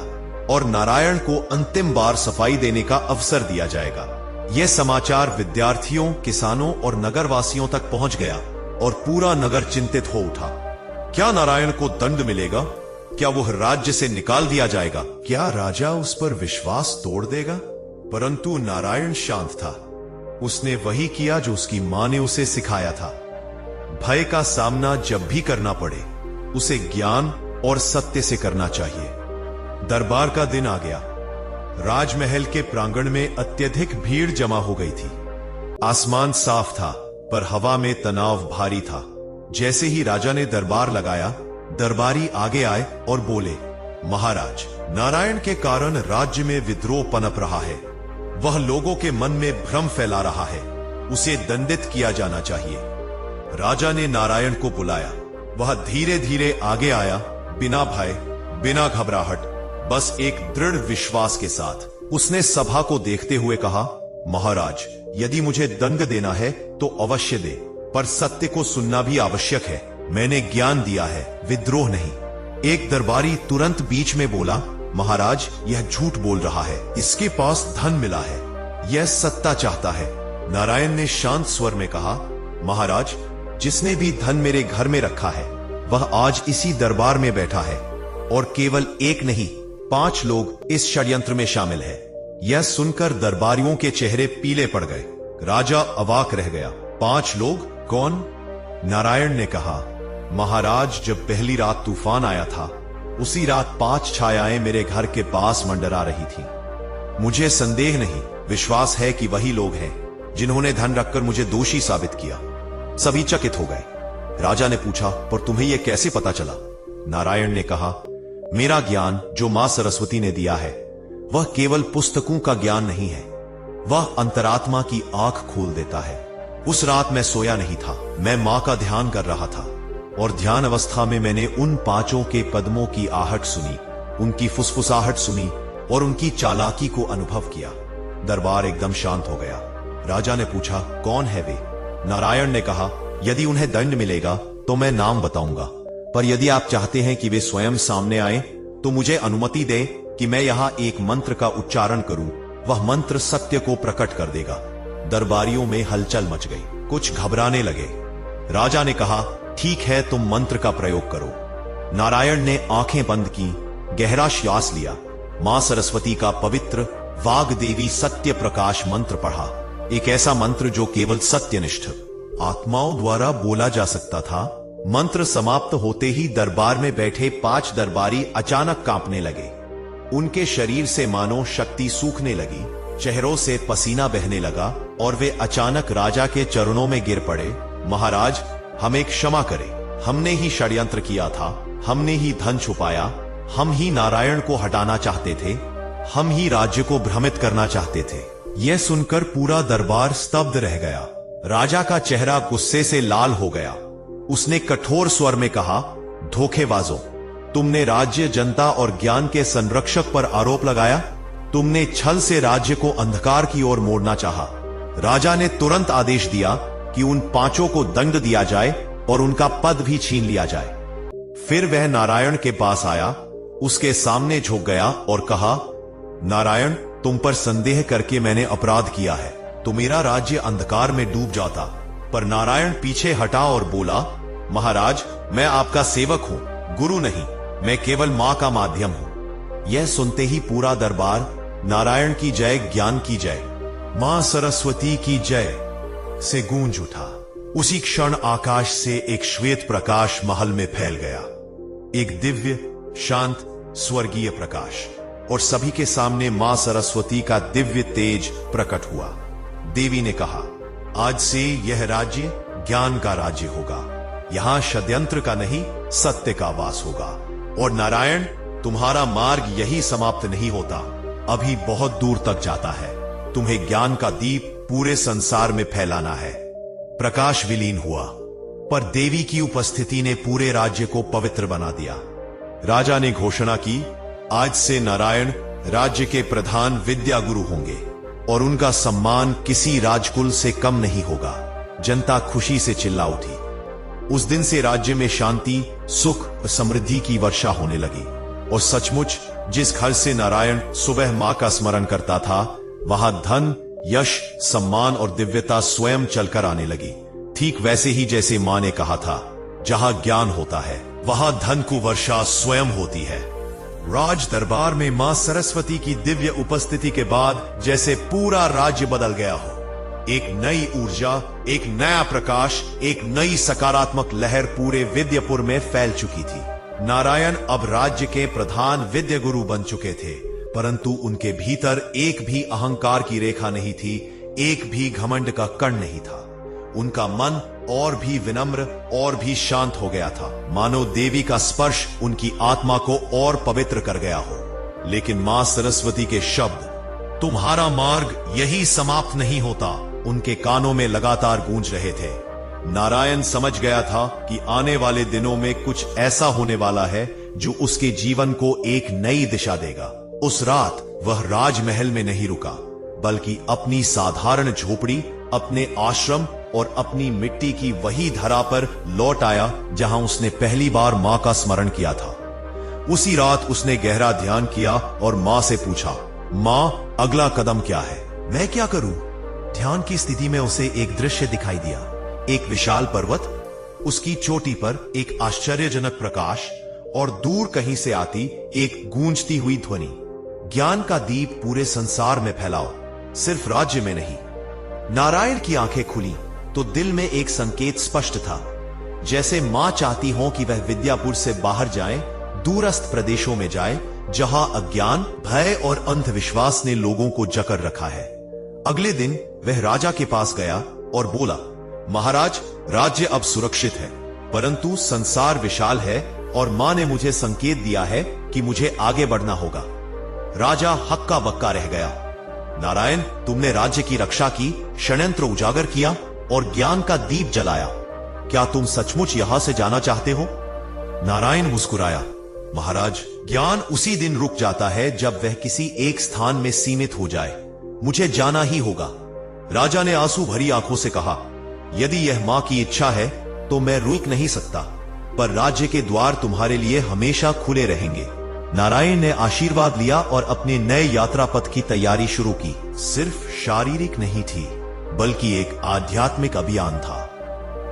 और नारायण को अंतिम बार सफाई देने का अवसर दिया जाएगा। यह समाचार विद्यार्थियों, किसानों और नगरवासियों तक पहुंच गया और पूरा नगर चिंतित हो उठा। क्या नारायण को दंड मिलेगा? क्या वह राज्य से निकाल दिया जाएगा? क्या राजा उस पर विश्वास तोड़ देगा? परंतु नारायण शांत था। उसने वही किया जो उसकी मां ने उसे सिखाया था। भय का सामना जब भी करना पड़े, उसे ज्ञान और सत्य से करना चाहिए। दरबार का दिन आ गया। राजमहल के प्रांगण में अत्यधिक भीड़ जमा हो गई थी। आसमान साफ था, पर हवा में तनाव भारी था। जैसे ही राजा ने दरबार लगाया, दरबारी आगे आए और बोले, महाराज, नारायण के कारण राज्य में विद्रोह पनप रहा है। वह लोगों के मन में भ्रम फैला रहा है। उसे दंडित किया जाना चाहिए। राजा ने नारायण को बुलाया। वह धीरे धीरे आगे आया, बिना भय, बिना घबराहट, बस एक दृढ़ विश्वास के साथ। उसने सभा को देखते हुए कहा, महाराज, यदि मुझे दंड देना है तो अवश्य दे, पर सत्य को सुनना भी आवश्यक है। मैंने ज्ञान दिया है, विद्रोह नहीं। एक दरबारी तुरंत बीच में बोला, महाराज, यह झूठ बोल रहा है। इसके पास धन मिला है, यह सत्ता चाहता है। नारायण ने शांत स्वर में कहा, महाराज, जिसने भी धन मेरे घर में रखा है, वह आज इसी दरबार में बैठा है और केवल एक नहीं, 5 लोग इस षड्यंत्र में शामिल है। यह सुनकर दरबारियों के चेहरे पीले पड़ गए। राजा अवाक रह गया। 5 लोग? कौन? नारायण ने कहा, महाराज, जब पहली रात तूफान आया था, उसी रात 5 छायाएं मेरे घर के पास मंडरा रही थी। मुझे संदेह नहीं, विश्वास है कि वही लोग हैं जिन्होंने धन रखकर मुझे दोषी साबित किया। सभी चकित हो गए। राजा ने पूछा, पर तुम्हें यह कैसे पता चला? नारायण ने कहा, मेरा ज्ञान जो मां सरस्वती ने दिया है, वह केवल पुस्तकों का ज्ञान नहीं है, वह अंतरात्मा की आंख खोल देता है। उस रात मैं सोया नहीं था। मैं मां का ध्यान कर रहा था और ध्यान अवस्था में मैंने उन 5 के कदमों की आहट सुनी, उनकी फुसफुसाहट सुनी और उनकी चालाकी को अनुभव किया। दरबार एकदम शांत हो गया। राजा ने पूछा, कौन है वे? नारायण ने कहा, यदि उन्हें दंड मिलेगा तो मैं नाम बताऊंगा, पर यदि आप चाहते हैं कि वे स्वयं सामने आए तो मुझे अनुमति दें कि मैं यहां एक मंत्र का उच्चारण करूं। वह मंत्र सत्य को प्रकट कर देगा। दरबारियों में हलचल मच गई। कुछ घबराने लगे। राजा ने कहा, ठीक है, तुम मंत्र का प्रयोग करो। नारायण ने आंखें बंद की, गहरा श्वास लिया, मां सरस्वती का पवित्र वाग्देवी सत्य प्रकाश मंत्र पढ़ा। एक ऐसा मंत्र जो केवल सत्यनिष्ठ आत्माओं द्वारा बोला जा सकता था। मंत्र समाप्त होते ही दरबार में बैठे 5 दरबारी अचानक कांपने लगे। उनके शरीर से मानो शक्ति सूखने लगी, चेहरों से पसीना बहने लगा और वे अचानक राजा के चरणों में गिर पड़े। महाराज, हमें क्षमा करें। हमने ही षड्यंत्र किया था, हमने ही धन छुपाया, हम ही नारायण को हटाना चाहते थे, हम ही राज्य को भ्रमित करना चाहते थे। यह सुनकर पूरा दरबार स्तब्ध रह गया। राजा का चेहरा गुस्से से लाल हो गया। उसने कठोर स्वर में कहा, धोखेबाजों, तुमने राज्य, जनता और ज्ञान के संरक्षक पर आरोप लगाया। तुमने छल से राज्य को अंधकार की ओर मोड़ना चाहा। राजा ने तुरंत आदेश दिया कि उन पांचों को दंड दिया जाए और उनका पद भी छीन लिया जाए। फिर वह नारायण के पास आया, उसके सामने झुक गया और कहा, नारायण, तुम पर संदेह करके मैंने अपराध किया है, तो मेरा राज्य अंधकार में डूब जाता। पर नारायण पीछे हटा और बोला, महाराज, मैं आपका सेवक हूं, गुरु नहीं, मैं केवल मां का माध्यम हूं। यह सुनते ही पूरा दरबार नारायण की जय, ज्ञान की जय, मां सरस्वती की जय से गूंज उठा। उसी क्षण आकाश से एक श्वेत प्रकाश महल में फैल गया, एक दिव्य, शांत, स्वर्गीय प्रकाश, और सभी के सामने मां सरस्वती का दिव्य तेज प्रकट हुआ। देवी ने कहा, आज से यह राज्य ज्ञान का राज्य होगा। यहां षड्यंत्र का नहीं, सत्य का वास होगा। और नारायण, तुम्हारा मार्ग यही समाप्त नहीं होता, अभी बहुत दूर तक जाता है। तुम्हें ज्ञान का दीप पूरे संसार में फैलाना है। प्रकाश विलीन हुआ, पर देवी की उपस्थिति ने पूरे राज्य को पवित्र बना दिया। राजा ने घोषणा की, आज से नारायण राज्य के प्रधान विद्या गुरु होंगे और उनका सम्मान किसी राजकुल से कम नहीं होगा। जनता खुशी से चिल्ला उठी। उस दिन से राज्य में शांति, सुख और समृद्धि की वर्षा होने लगी। और सचमुच जिस घर से नारायण सुबह मां का स्मरण करता था, वहां धन, यश, सम्मान और दिव्यता स्वयं चलकर आने लगी। ठीक वैसे ही जैसे मां ने कहा था, जहां ज्ञान होता है वहां धन की वर्षा स्वयं होती है। राज दरबार में मां सरस्वती की दिव्य उपस्थिति के बाद जैसे पूरा राज्य बदल गया हो। एक नई ऊर्जा, एक नया प्रकाश, एक नई सकारात्मक लहर पूरे विद्यापुर में फैल चुकी थी। नारायण अब राज्य के प्रधान विद्या गुरु बन चुके थे, परंतु उनके भीतर एक भी अहंकार की रेखा नहीं थी, एक भी घमंड का कण नहीं था। उनका मन और भी विनम्र और भी शांत हो गया था, मानो देवी का स्पर्श उनकी आत्मा को और पवित्र कर गया हो। लेकिन मां सरस्वती के शब्द, तुम्हारा मार्ग यही समाप्त नहीं होता, उनके कानों में लगातार गूंज रहे थे। नारायण समझ गया था कि आने वाले दिनों में कुछ ऐसा होने वाला है जो उसके जीवन को एक नई दिशा देगा। उस रात वह राजमहल में नहीं रुका, बल्कि अपनी साधारण झोपड़ी, अपने आश्रम और अपनी मिट्टी की वही धरा पर लौट आया जहां उसने पहली बार मां का स्मरण किया था। उसी रात उसने गहरा ध्यान किया और मां से पूछा, मां, अगला कदम क्या है? मैं क्या करूं? ध्यान की स्थिति में उसे एक दृश्य दिखाई दिया। एक विशाल पर्वत, उसकी चोटी पर एक आश्चर्यजनक प्रकाश और दूर कहीं से आती एक गूंजती हुई ध्वनि, ज्ञान का दीप पूरे संसार में फैलाओ, सिर्फ राज्य में नहीं। नारायण की आंखें खुली तो दिल में एक संकेत स्पष्ट था, जैसे मां चाहती हो कि वह विद्यापुर से बाहर जाए, दूरस्थ प्रदेशों में जाए, जहां अज्ञान, भय और अंधविश्वास ने लोगों को जकड़ रखा है। अगले दिन वह राजा के पास गया और बोला, महाराज, राज्य अब सुरक्षित है, परंतु संसार विशाल है और मां ने मुझे संकेत दिया है कि मुझे आगे बढ़ना होगा। राजा हक्का बक्का रह गया। नारायण, तुमने राज्य की रक्षा की, षड्यंत्र उजागर किया और ज्ञान का दीप जलाया। क्या तुम सचमुच यहां से जाना चाहते हो? नारायण मुस्कुराया, महाराज, ज्ञान उसी दिन रुक जाता है जब वह किसी एक स्थान में सीमित हो जाए। मुझे जाना ही होगा। राजा ने आंसू भरी आंखों से कहा, यदि यह मां की इच्छा है तो मैं रुक नहीं सकता, पर राज्य के द्वार तुम्हारे लिए हमेशा खुले रहेंगे। नारायण ने आशीर्वाद लिया और अपने नए यात्रा पथ की तैयारी शुरू की। सिर्फ शारीरिक नहीं थी, बल्कि एक आध्यात्मिक अभियान था।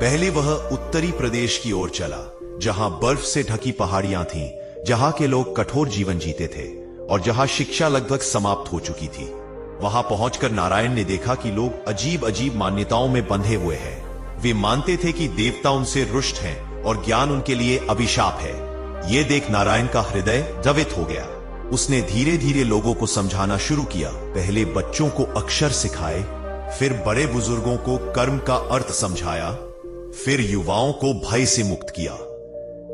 पहले वह उत्तरी प्रदेश की ओर चला, जहां बर्फ से ढकी पहाड़ियां थीं, जहां के लोग कठोर जीवन जीते थे और जहां शिक्षा लगभग समाप्त हो चुकी थी। वहां पहुंचकर नारायण ने देखा कि लोग अजीब अजीब मान्यताओं में बंधे हुए हैं। वे मानते थे कि देवता उनसे रुष्ट हैं और ज्ञान उनके लिए अभिशाप है। ये देख नारायण का हृदय द्रवित हो गया। उसने धीरे धीरे लोगों को समझाना शुरू किया। पहले बच्चों को अक्षर सिखाए, फिर बड़े बुजुर्गों को कर्म का अर्थ समझाया, फिर युवाओं को भय से मुक्त किया।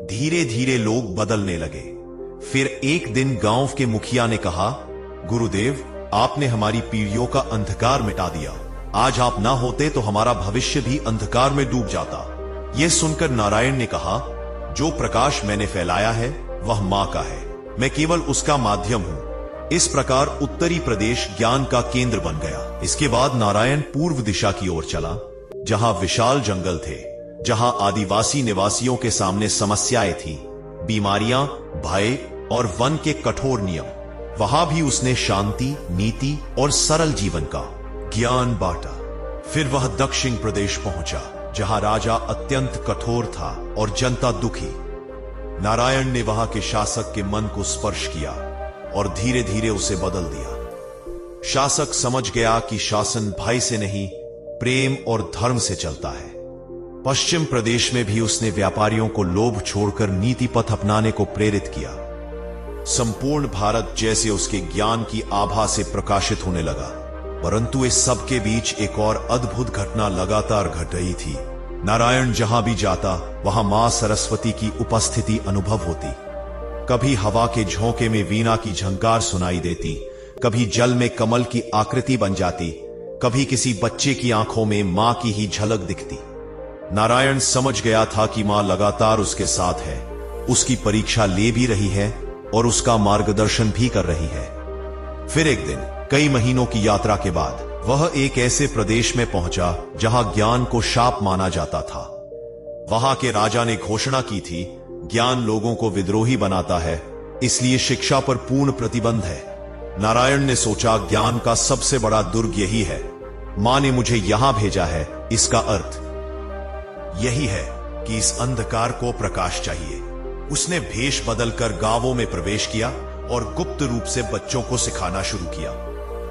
धीरे धीरे लोग बदलने लगे। फिर एक दिन गांव के मुखिया ने कहा, गुरुदेव, आपने हमारी पीढ़ियों का अंधकार मिटा दिया। आज आप ना होते तो हमारा भविष्य भी अंधकार में डूब जाता। यह सुनकर नारायण ने कहा, जो प्रकाश मैंने फैलाया है वह मां का है, मैं केवल उसका माध्यम हूं। इस प्रकार उत्तरी प्रदेश ज्ञान का केंद्र बन गया। इसके बाद नारायण पूर्व दिशा की ओर चला, जहां विशाल जंगल थे, जहां आदिवासी निवासियों के सामने समस्याएं थी, बीमारियां, भय और वन के कठोर नियम। वहां भी उसने शांति, नीति और सरल जीवन का ज्ञान बांटा। फिर वह दक्षिण प्रदेश पहुंचा, जहां राजा अत्यंत कठोर था और जनता दुखी। नारायण ने वहां के शासक के मन को स्पर्श किया और धीरे धीरे उसे बदल दिया। शासक समझ गया कि शासन भय से नहीं, प्रेम और धर्म से चलता है। पश्चिम प्रदेश में भी उसने व्यापारियों को लोभ छोड़कर नीति पथ अपनाने को प्रेरित किया। संपूर्ण भारत जैसे उसके ज्ञान की आभा से प्रकाशित होने लगा। परंतु इस सब के बीच एक और अद्भुत घटना लगातार घट रही थी। नारायण जहां भी जाता, वहां मां सरस्वती की उपस्थिति अनुभव होती। कभी हवा के झोंके में वीणा की झंकार सुनाई देती, कभी जल में कमल की आकृति बन जाती, कभी किसी बच्चे की आंखों में मां की ही झलक दिखती। नारायण समझ गया था कि मां लगातार उसके साथ है, उसकी परीक्षा ले भी रही है और उसका मार्गदर्शन भी कर रही है। फिर एक दिन, कई महीनों की यात्रा के बाद, वह एक ऐसे प्रदेश में पहुंचा जहां ज्ञान को शाप माना जाता था। वहां के राजा ने घोषणा की थी, ज्ञान लोगों को विद्रोही बनाता है, इसलिए शिक्षा पर पूर्ण प्रतिबंध है। नारायण ने सोचा, ज्ञान का सबसे बड़ा दुर्ग यही है। मां ने मुझे यहां भेजा है, इसका अर्थ यही है कि इस अंधकार को प्रकाश चाहिए। उसने भेष बदलकर गांवों में प्रवेश किया और गुप्त रूप से बच्चों को सिखाना शुरू किया।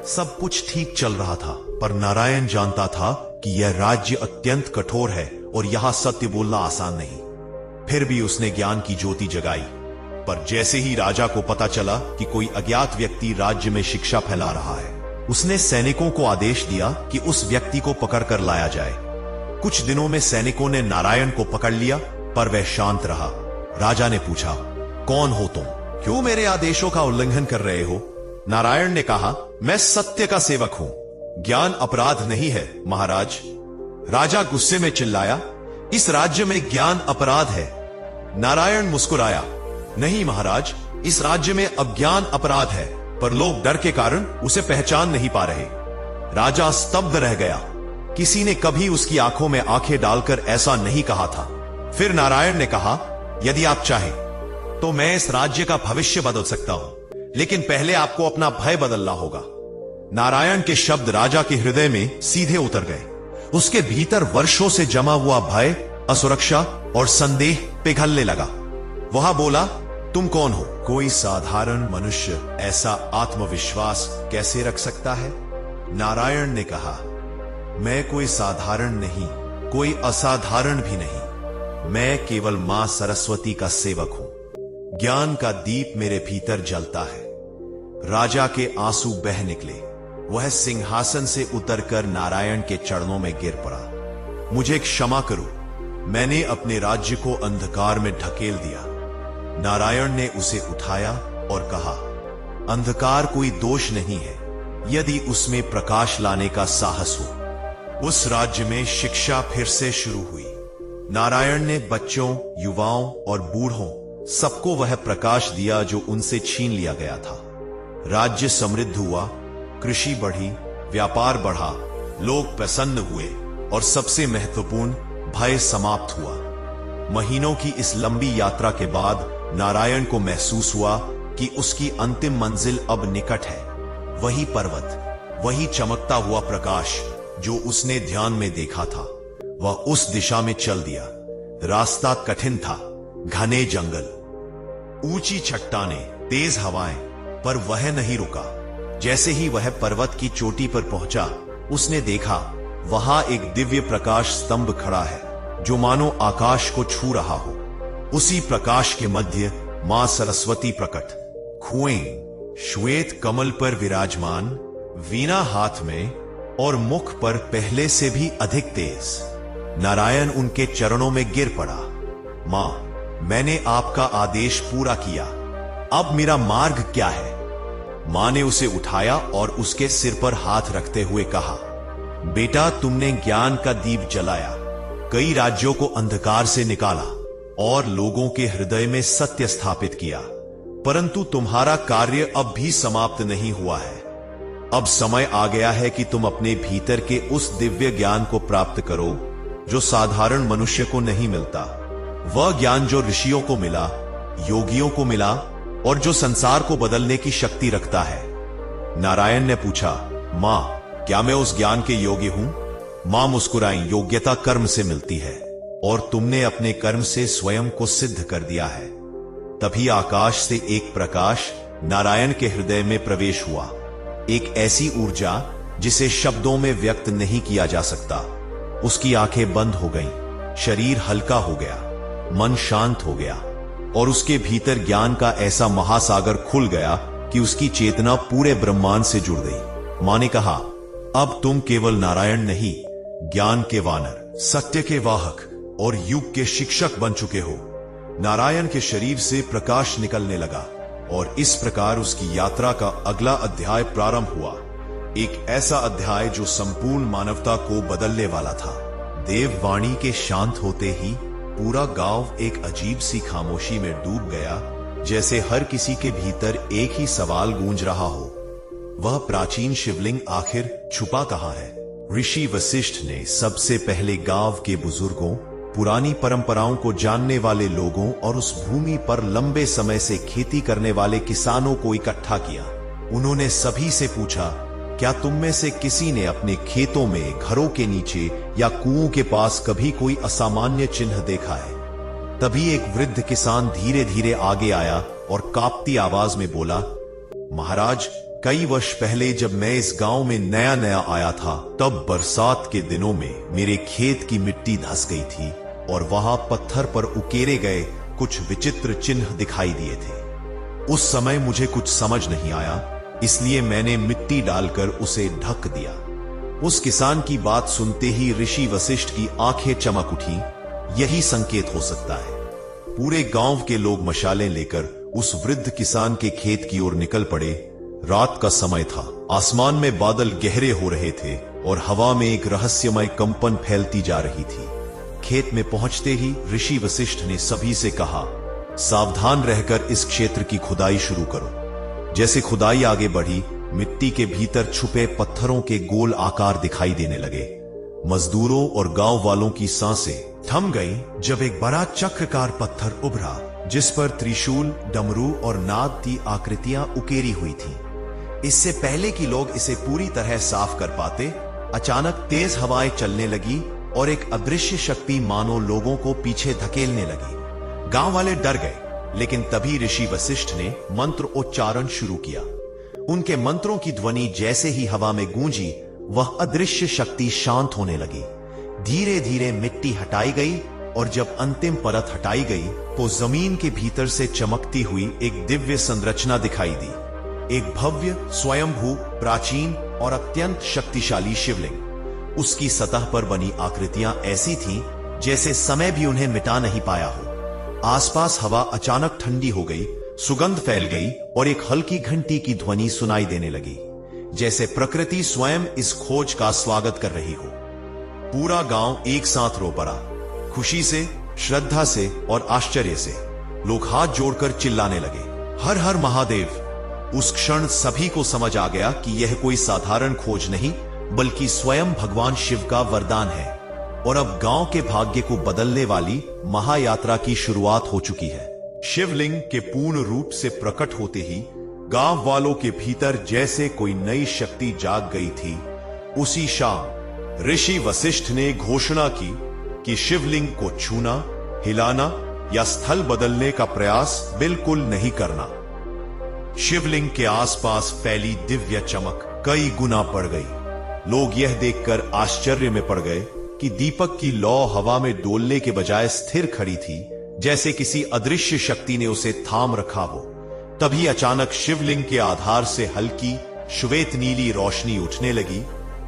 सब कुछ ठीक चल रहा था, पर नारायण जानता था कि यह राज्य अत्यंत कठोर है और यहां सत्य बोलना आसान नहीं। फिर भी उसने ज्ञान की ज्योति जगाई। पर जैसे ही राजा को पता चला कि कोई अज्ञात व्यक्ति राज्य में शिक्षा फैला रहा है, उसने सैनिकों को आदेश दिया कि उस व्यक्ति को पकड़कर लाया जाए। कुछ दिनों में सैनिकों ने नारायण को पकड़ लिया, पर वह शांत रहा। राजा ने पूछा, कौन हो तुम? क्यों मेरे आदेशों का उल्लंघन कर रहे हो? नारायण ने कहा, मैं सत्य का सेवक हूं, ज्ञान अपराध नहीं है महाराज। राजा गुस्से में चिल्लाया, इस राज्य में ज्ञान अपराध है। नारायण मुस्कुराया, नहीं महाराज, इस राज्य में अज्ञान अपराध है, पर लोग डर के कारण उसे पहचान नहीं पा रहे। राजा स्तब्ध रह गया। किसी ने कभी उसकी आंखों में आंखें डालकर ऐसा नहीं कहा था। फिर नारायण ने कहा, यदि आप चाहें तो मैं इस राज्य का भविष्य बदल सकता हूं, लेकिन पहले आपको अपना भय बदलना होगा। नारायण के शब्द राजा के हृदय में सीधे उतर गए। उसके भीतर वर्षों से जमा हुआ भय, असुरक्षा और संदेह पिघलने लगा। वह बोला, तुम कौन हो? कोई साधारण मनुष्य ऐसा आत्मविश्वास कैसे रख सकता है? नारायण ने कहा, मैं कोई साधारण नहीं, कोई असाधारण भी नहीं। मैं केवल मां सरस्वती का सेवक हूं। ज्ञान का दीप मेरे भीतर जलता है। राजा के आंसू बह निकले। वह सिंहासन से उतरकर नारायण के चरणों में गिर पड़ा। मुझे क्षमा करो, मैंने अपने राज्य को अंधकार में ढकेल दिया। नारायण ने उसे उठाया और कहा, अंधकार कोई दोष नहीं है, यदि उसमें प्रकाश लाने का साहस हो। उस राज्य में शिक्षा फिर से शुरू हुई। नारायण ने बच्चों, युवाओं और बूढ़ों सबको वह प्रकाश दिया जो उनसे छीन लिया गया था। राज्य समृद्ध हुआ, कृषि बढ़ी, व्यापार बढ़ा, लोग प्रसन्न हुए और सबसे महत्वपूर्ण, भय समाप्त हुआ। महीनों की इस लंबी यात्रा के बाद नारायण को महसूस हुआ कि उसकी अंतिम मंजिल अब निकट है। वही पर्वत, वही चमकता हुआ प्रकाश जो उसने ध्यान में देखा था, वह उस दिशा में चल दिया। रास्ता कठिन था, घने जंगल, ऊंची चट्टानें, तेज हवाएं, पर वह नहीं रुका। जैसे ही वह पर्वत की चोटी पर पहुंचा, उसने देखा वहां एक दिव्य प्रकाश स्तंभ खड़ा है, जो मानो आकाश को छू रहा हो। उसी प्रकाश के मध्य मां सरस्वती प्रकट, खुएं श्वेत कमल पर विराजमान, वीणा हाथ में और मुख पर पहले से भी अधिक तेज। नारायण उनके चरणों में गिर पड़ा। मां, मैंने आपका आदेश पूरा किया, अब मेरा मार्ग क्या है? मां ने उसे उठाया और उसके सिर पर हाथ रखते हुए कहा, बेटा, तुमने ज्ञान का दीप जलाया, कई राज्यों को अंधकार से निकाला, और लोगों के हृदय में सत्य स्थापित किया। परंतु तुम्हारा कार्य अब भी समाप्त नहीं हुआ है। अब समय आ गया है कि तुम अपने भीतर के उस दिव्य ज्ञान को प्राप्त करो जो साधारण मनुष्य को नहीं मिलता। वह ज्ञान जो ऋषियों को मिला, योगियों को मिला और जो संसार को बदलने की शक्ति रखता है। नारायण ने पूछा, मां, क्या मैं उस ज्ञान के योग्य हूं? मां मुस्कुराई, योग्यता कर्म से मिलती है और तुमने अपने कर्म से स्वयं को सिद्ध कर दिया है। तभी आकाश से एक प्रकाश नारायण के हृदय में प्रवेश हुआ, एक ऐसी ऊर्जा जिसे शब्दों में व्यक्त नहीं किया जा सकता। उसकी आंखें बंद हो गईं, शरीर हल्का हो गया, मन शांत हो गया और उसके भीतर ज्ञान का ऐसा महासागर खुल गया कि उसकी चेतना पूरे ब्रह्मांड से जुड़ गई। मां ने कहा, अब तुम केवल नारायण नहीं, ज्ञान के वानर, सत्य के वाहक और युग के शिक्षक बन चुके हो। नारायण के शरीर से प्रकाश निकलने लगा और इस प्रकार उसकी यात्रा का अगला अध्याय प्रारंभ हुआ, एक ऐसा अध्याय जो संपूर्ण मानवता को बदलने वाला था। देववाणी के शांत होते ही पूरा गांव एक अजीब सी खामोशी में डूब गया, जैसे हर किसी के भीतर एक ही सवाल गूंज रहा हो, वह प्राचीन शिवलिंग आखिर छुपा कहां है? ऋषि वशिष्ठ ने सबसे पहले गांव के बुजुर्गों, पुरानी परंपराओं को जानने वाले लोगों और उस भूमि पर लंबे समय से खेती करने वाले किसानों को इकट्ठा किया। उन्होंने सभी से पूछा, क्या तुम में से किसी ने अपने खेतों में, घरों के नीचे या कुओं के पास कभी कोई असामान्य चिन्ह देखा है? तभी एक वृद्ध किसान धीरे धीरे आगे आया और कांपती आवाज में बोला, महाराज, कई वर्ष पहले जब मैं इस गांव में नया नया आया था, तब बरसात के दिनों में मेरे खेत की मिट्टी धंस गई थी और वहां पत्थर पर उकेरे गए कुछ विचित्र चिन्ह दिखाई दिए थे। उस समय मुझे कुछ समझ नहीं आया, इसलिए मैंने मिट्टी डालकर उसे ढक दिया। उस किसान की बात सुनते ही ऋषि वशिष्ठ की आंखें चमक उठी, यही संकेत हो सकता है। पूरे गांव के लोग मशालें लेकर उस वृद्ध किसान के खेत की ओर निकल पड़े। रात का समय था, आसमान में बादल गहरे हो रहे थे और हवा में एक रहस्यमय कंपन फैलती जा रही थी। खेत में पहुंचते ही ऋषि वशिष्ठ ने सभी से कहा, सावधान रहकर इस क्षेत्र की खुदाई शुरू करो। जैसे खुदाई आगे बढ़ी, मिट्टी के भीतर छुपे पत्थरों के गोल आकार दिखाई देने लगे। मजदूरों और गांव वालों की सांसें थम गईं जब एक बड़ा चक्राकार पत्थर उभरा, जिस पर त्रिशूल, डमरू और नाग की आकृतियां उकेरी हुई थीं। इससे पहले कि लोग इसे पूरी तरह साफ कर पाते, अचानक तेज हवाएं चलने लगी और एक अदृश्य शक्ति मानो लोगों को पीछे धकेलने लगी। गांव वाले डर गए, लेकिन तभी ऋषि वशिष्ठ ने मंत्र उच्चारण शुरू किया। उनके मंत्रों की ध्वनि जैसे ही हवा में गूंजी, वह अदृश्य शक्ति शांत होने लगी। धीरे धीरे मिट्टी हटाई गई और जब अंतिम परत हटाई गई तो जमीन के भीतर से चमकती हुई एक दिव्य संरचना दिखाई दी, एक भव्य, स्वयंभू, प्राचीन और अत्यंत शक्तिशाली शिवलिंग। उसकी सतह पर बनी आकृतियां ऐसी थीं जैसे समय भी उन्हें मिटा नहीं पाया हो। आसपास हवा अचानक ठंडी हो गई, सुगंध फैल गई और एक हल्की घंटी की ध्वनि सुनाई देने लगी, जैसे प्रकृति स्वयं इस खोज का स्वागत कर रही हो। पूरा गांव एक साथ रो पड़ा, खुशी से, श्रद्धा से और आश्चर्य से। लोग हाथ जोड़कर चिल्लाने लगे, हर हर महादेव। उस क्षण सभी को समझ आ गया कि यह कोई साधारण खोज नहीं, बल्कि स्वयं भगवान शिव का वरदान है और अब गांव के भाग्य को बदलने वाली महायात्रा की शुरुआत हो चुकी है। शिवलिंग के पूर्ण रूप से प्रकट होते ही गांव वालों के भीतर जैसे कोई नई शक्ति जाग गई थी। उसी शाम ऋषि वशिष्ठ ने घोषणा की कि शिवलिंग को छूना, हिलाना या स्थल बदलने का प्रयास बिल्कुल नहीं करना। शिवलिंग के आसपास फैली दिव्य चमक कई गुना बढ़ गई। लोग यह देखकर आश्चर्य में पड़ गए कि दीपक की लौ हवा में डोलने के बजाय स्थिर खड़ी थी, जैसे किसी अदृश्य शक्ति ने उसे थाम रखा हो। तभी अचानक शिवलिंग के आधार से हल्की श्वेत नीली रोशनी उठने लगी,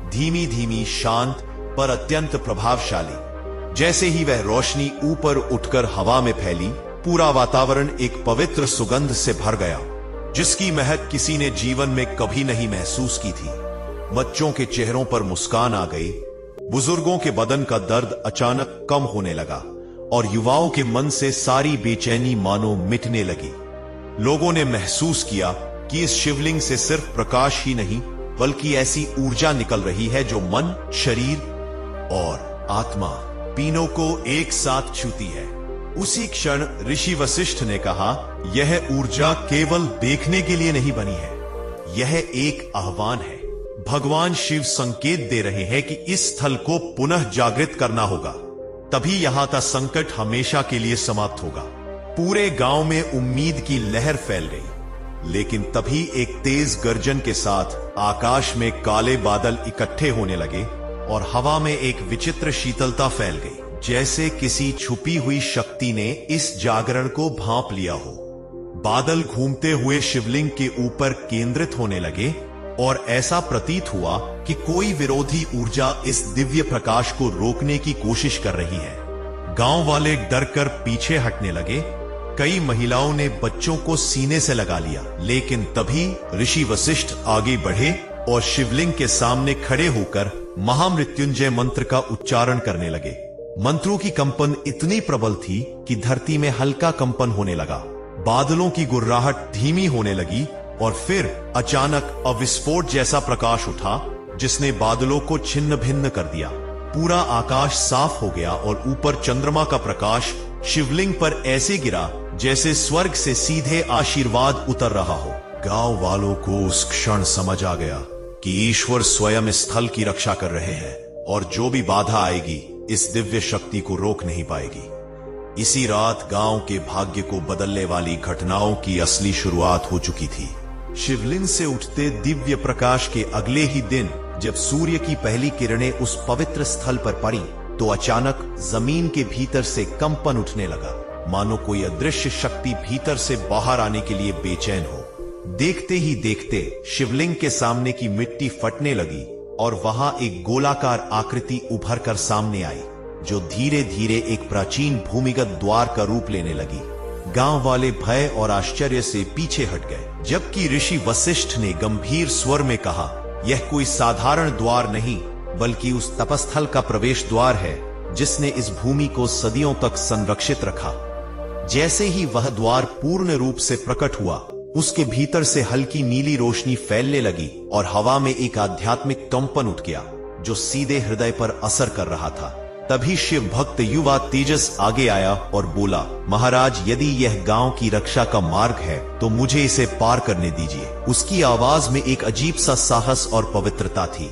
धीमी धीमी, शांत पर अत्यंत प्रभावशाली। जैसे ही वह रोशनी ऊपर उठकर हवा में फैली, पूरा वातावरण एक पवित्र सुगंध से भर गया, जिसकी महक किसी ने जीवन में कभी नहीं महसूस की थी। बच्चों के चेहरों पर मुस्कान आ गई, बुजुर्गों के बदन का दर्द अचानक कम होने लगा और युवाओं के मन से सारी बेचैनी मानो मिटने लगी। लोगों ने महसूस किया कि इस शिवलिंग से सिर्फ प्रकाश ही नहीं बल्कि ऐसी ऊर्जा निकल रही है जो मन, शरीर और आत्मा तीनों को एक साथ छूती है। उसी क्षण ऋषि वशिष्ठ ने कहा, यह ऊर्जा केवल देखने के लिए नहीं बनी है, यह एक आह्वान है। भगवान शिव संकेत दे रहे हैं कि इस स्थल को पुनः जागृत करना होगा, तभी यहां का संकट हमेशा के लिए समाप्त होगा। पूरे गांव में उम्मीद की लहर फैल गई, लेकिन तभी एक तेज गर्जन के साथ आकाश में काले बादल इकट्ठे होने लगे और हवा में एक विचित्र शीतलता फैल गई, जैसे किसी छुपी हुई शक्ति ने इस जागरण को भांप लिया हो। बादल घूमते हुए शिवलिंग के ऊपर केंद्रित होने लगे और ऐसा प्रतीत हुआ कि कोई विरोधी ऊर्जा इस दिव्य प्रकाश को रोकने की कोशिश कर रही है। गांव वाले डरकर पीछे हटने लगे। कई महिलाओं ने बच्चों को सीने से लगा लिया, लेकिन तभी ऋषि वशिष्ठ आगे बढ़े और शिवलिंग के सामने खड़े होकर महामृत्युंजय मंत्र का उच्चारण करने लगे। मंत्रों की कंपन इतनी प्रबल थी कि धरती में हल्का कंपन होने लगा। बादलों की गुर्राहट धीमी होने लगी और फिर अचानक अविस्फोट जैसा प्रकाश उठा जिसने बादलों को छिन्न भिन्न कर दिया। पूरा आकाश साफ हो गया और ऊपर चंद्रमा का प्रकाश शिवलिंग पर ऐसे गिरा जैसे स्वर्ग से सीधे आशीर्वाद उतर रहा हो। गांव वालों को उस क्षण समझ आ गया कि ईश्वर स्वयं इस स्थल की रक्षा कर रहे हैं और जो भी बाधा आएगी इस दिव्य शक्ति को रोक नहीं पाएगी। इसी रात गांव के भाग्य को बदलने वाली घटनाओं की असली शुरुआत हो चुकी थी। शिवलिंग से उठते दिव्य प्रकाश के अगले ही दिन जब सूर्य की पहली किरणें उस पवित्र स्थल पर पड़ी तो अचानक जमीन के भीतर से कंपन उठने लगा, मानो कोई अदृश्य शक्ति भीतर से बाहर आने के लिए बेचैन हो। देखते ही देखते शिवलिंग के सामने की मिट्टी फटने लगी और वहां एक गोलाकार आकृति उभर कर सामने आई जो धीरे धीरे एक प्राचीन भूमिगत द्वार का रूप लेने लगी। गांव वाले भय और आश्चर्य से पीछे हट गए, जबकि ऋषि वशिष्ठ ने गंभीर स्वर में कहा, यह कोई साधारण द्वार नहीं बल्कि उस तपस्थल का प्रवेश द्वार है जिसने इस भूमि को सदियों तक संरक्षित रखा। जैसे ही वह द्वार पूर्ण रूप से प्रकट हुआ, उसके भीतर से हल्की नीली रोशनी फैलने लगी और हवा में एक आध्यात्मिक कंपन उठ गया जो सीधे हृदय पर असर कर रहा था। तभी शिव भक्त युवा तेजस आगे आया और बोला, महाराज, यदि यह गांव की रक्षा का मार्ग है तो मुझे इसे पार करने दीजिए। उसकी आवाज में एक अजीब सा साहस और पवित्रता थी।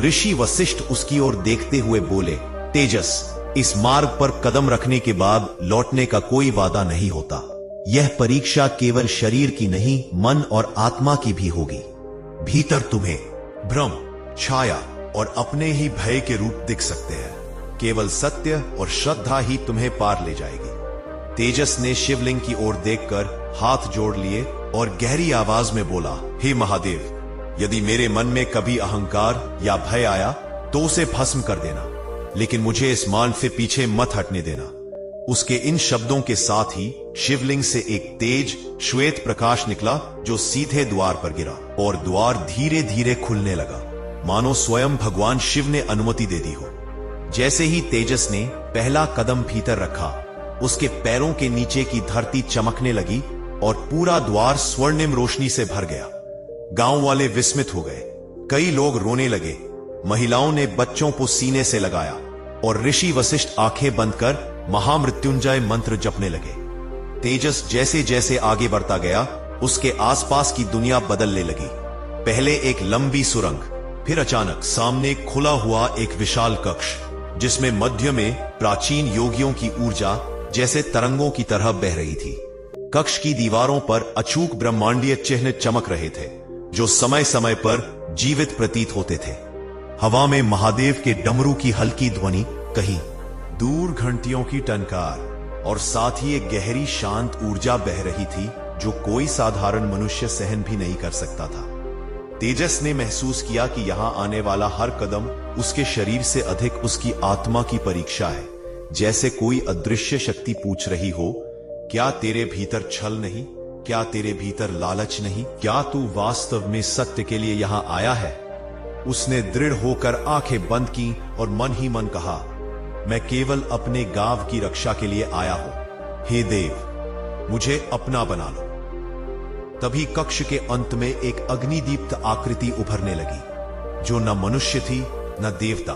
ऋषि वशिष्ठ उसकी ओर देखते हुए बोले, तेजस, इस मार्ग पर कदम रखने के बाद लौटने का कोई वादा नहीं होता। यह परीक्षा केवल शरीर की नहीं, मन और आत्मा की भी होगी। भीतर तुम्हें भ्रम, छाया और अपने ही भय के रूप दिख सकते हैं। केवल सत्य और श्रद्धा ही तुम्हें पार ले जाएगी। तेजस ने शिवलिंग की ओर देखकर हाथ जोड़ लिए और गहरी आवाज में बोला, हे महादेव, यदि मेरे मन में कभी अहंकार या भय आया तो उसे भस्म कर देना, लेकिन मुझे इस मान से पीछे मत हटने देना। उसके इन शब्दों के साथ ही शिवलिंग से एक तेज श्वेत प्रकाश निकला जो सीधे द्वार पर गिरा और द्वार धीरे धीरे खुलने लगा, मानो स्वयं भगवान शिव ने अनुमति दे दी हो। जैसे ही तेजस ने पहला कदम भीतर रखा, उसके पैरों के नीचे की धरती चमकने लगी और पूरा द्वार स्वर्णिम रोशनी से भर गया। गांव वाले विस्मित हो गए, कई लोग रोने लगे, महिलाओं ने बच्चों को सीने से लगाया और ऋषि वशिष्ठ आंखें बंद कर महामृत्युंजय मंत्र जपने लगे। तेजस जैसे जैसे आगे बढ़ता गया, उसके आसपास की दुनिया बदलने लगी। पहले एक लंबी सुरंग, फिर अचानक सामने खुला हुआ एक विशाल कक्ष जिसमें मध्य में प्राचीन योगियों की ऊर्जा जैसे तरंगों की तरह बह रही थी। कक्ष की दीवारों पर अचूक ब्रह्मांडीय चिन्ह चमक रहे थे जो समय समय पर जीवित प्रतीत होते थे। हवा में महादेव के डमरू की हल्की ध्वनि, कहीं दूर घंटियों की टनकार और साथ ही एक गहरी शांत ऊर्जा बह रही थी जो कोई साधारण मनुष्य सहन भी नहीं कर सकता था। तेजस ने महसूस किया कि यहां आने वाला हर कदम उसके शरीर से अधिक उसकी आत्मा की परीक्षा है, जैसे कोई अदृश्य शक्ति पूछ रही हो, क्या तेरे भीतर छल नहीं, क्या तेरे भीतर लालच नहीं, क्या तू वास्तव में सत्य के लिए यहां आया है? उसने दृढ़ होकर आंखें बंद की और मन ही मन कहा, मैं केवल अपने गांव की रक्षा के लिए आया हूं। हे देव, मुझे अपना बना लो। तभी कक्ष के अंत में एक अग्निदीप्त आकृति उभरने लगी, जो न मनुष्य थी न देवता,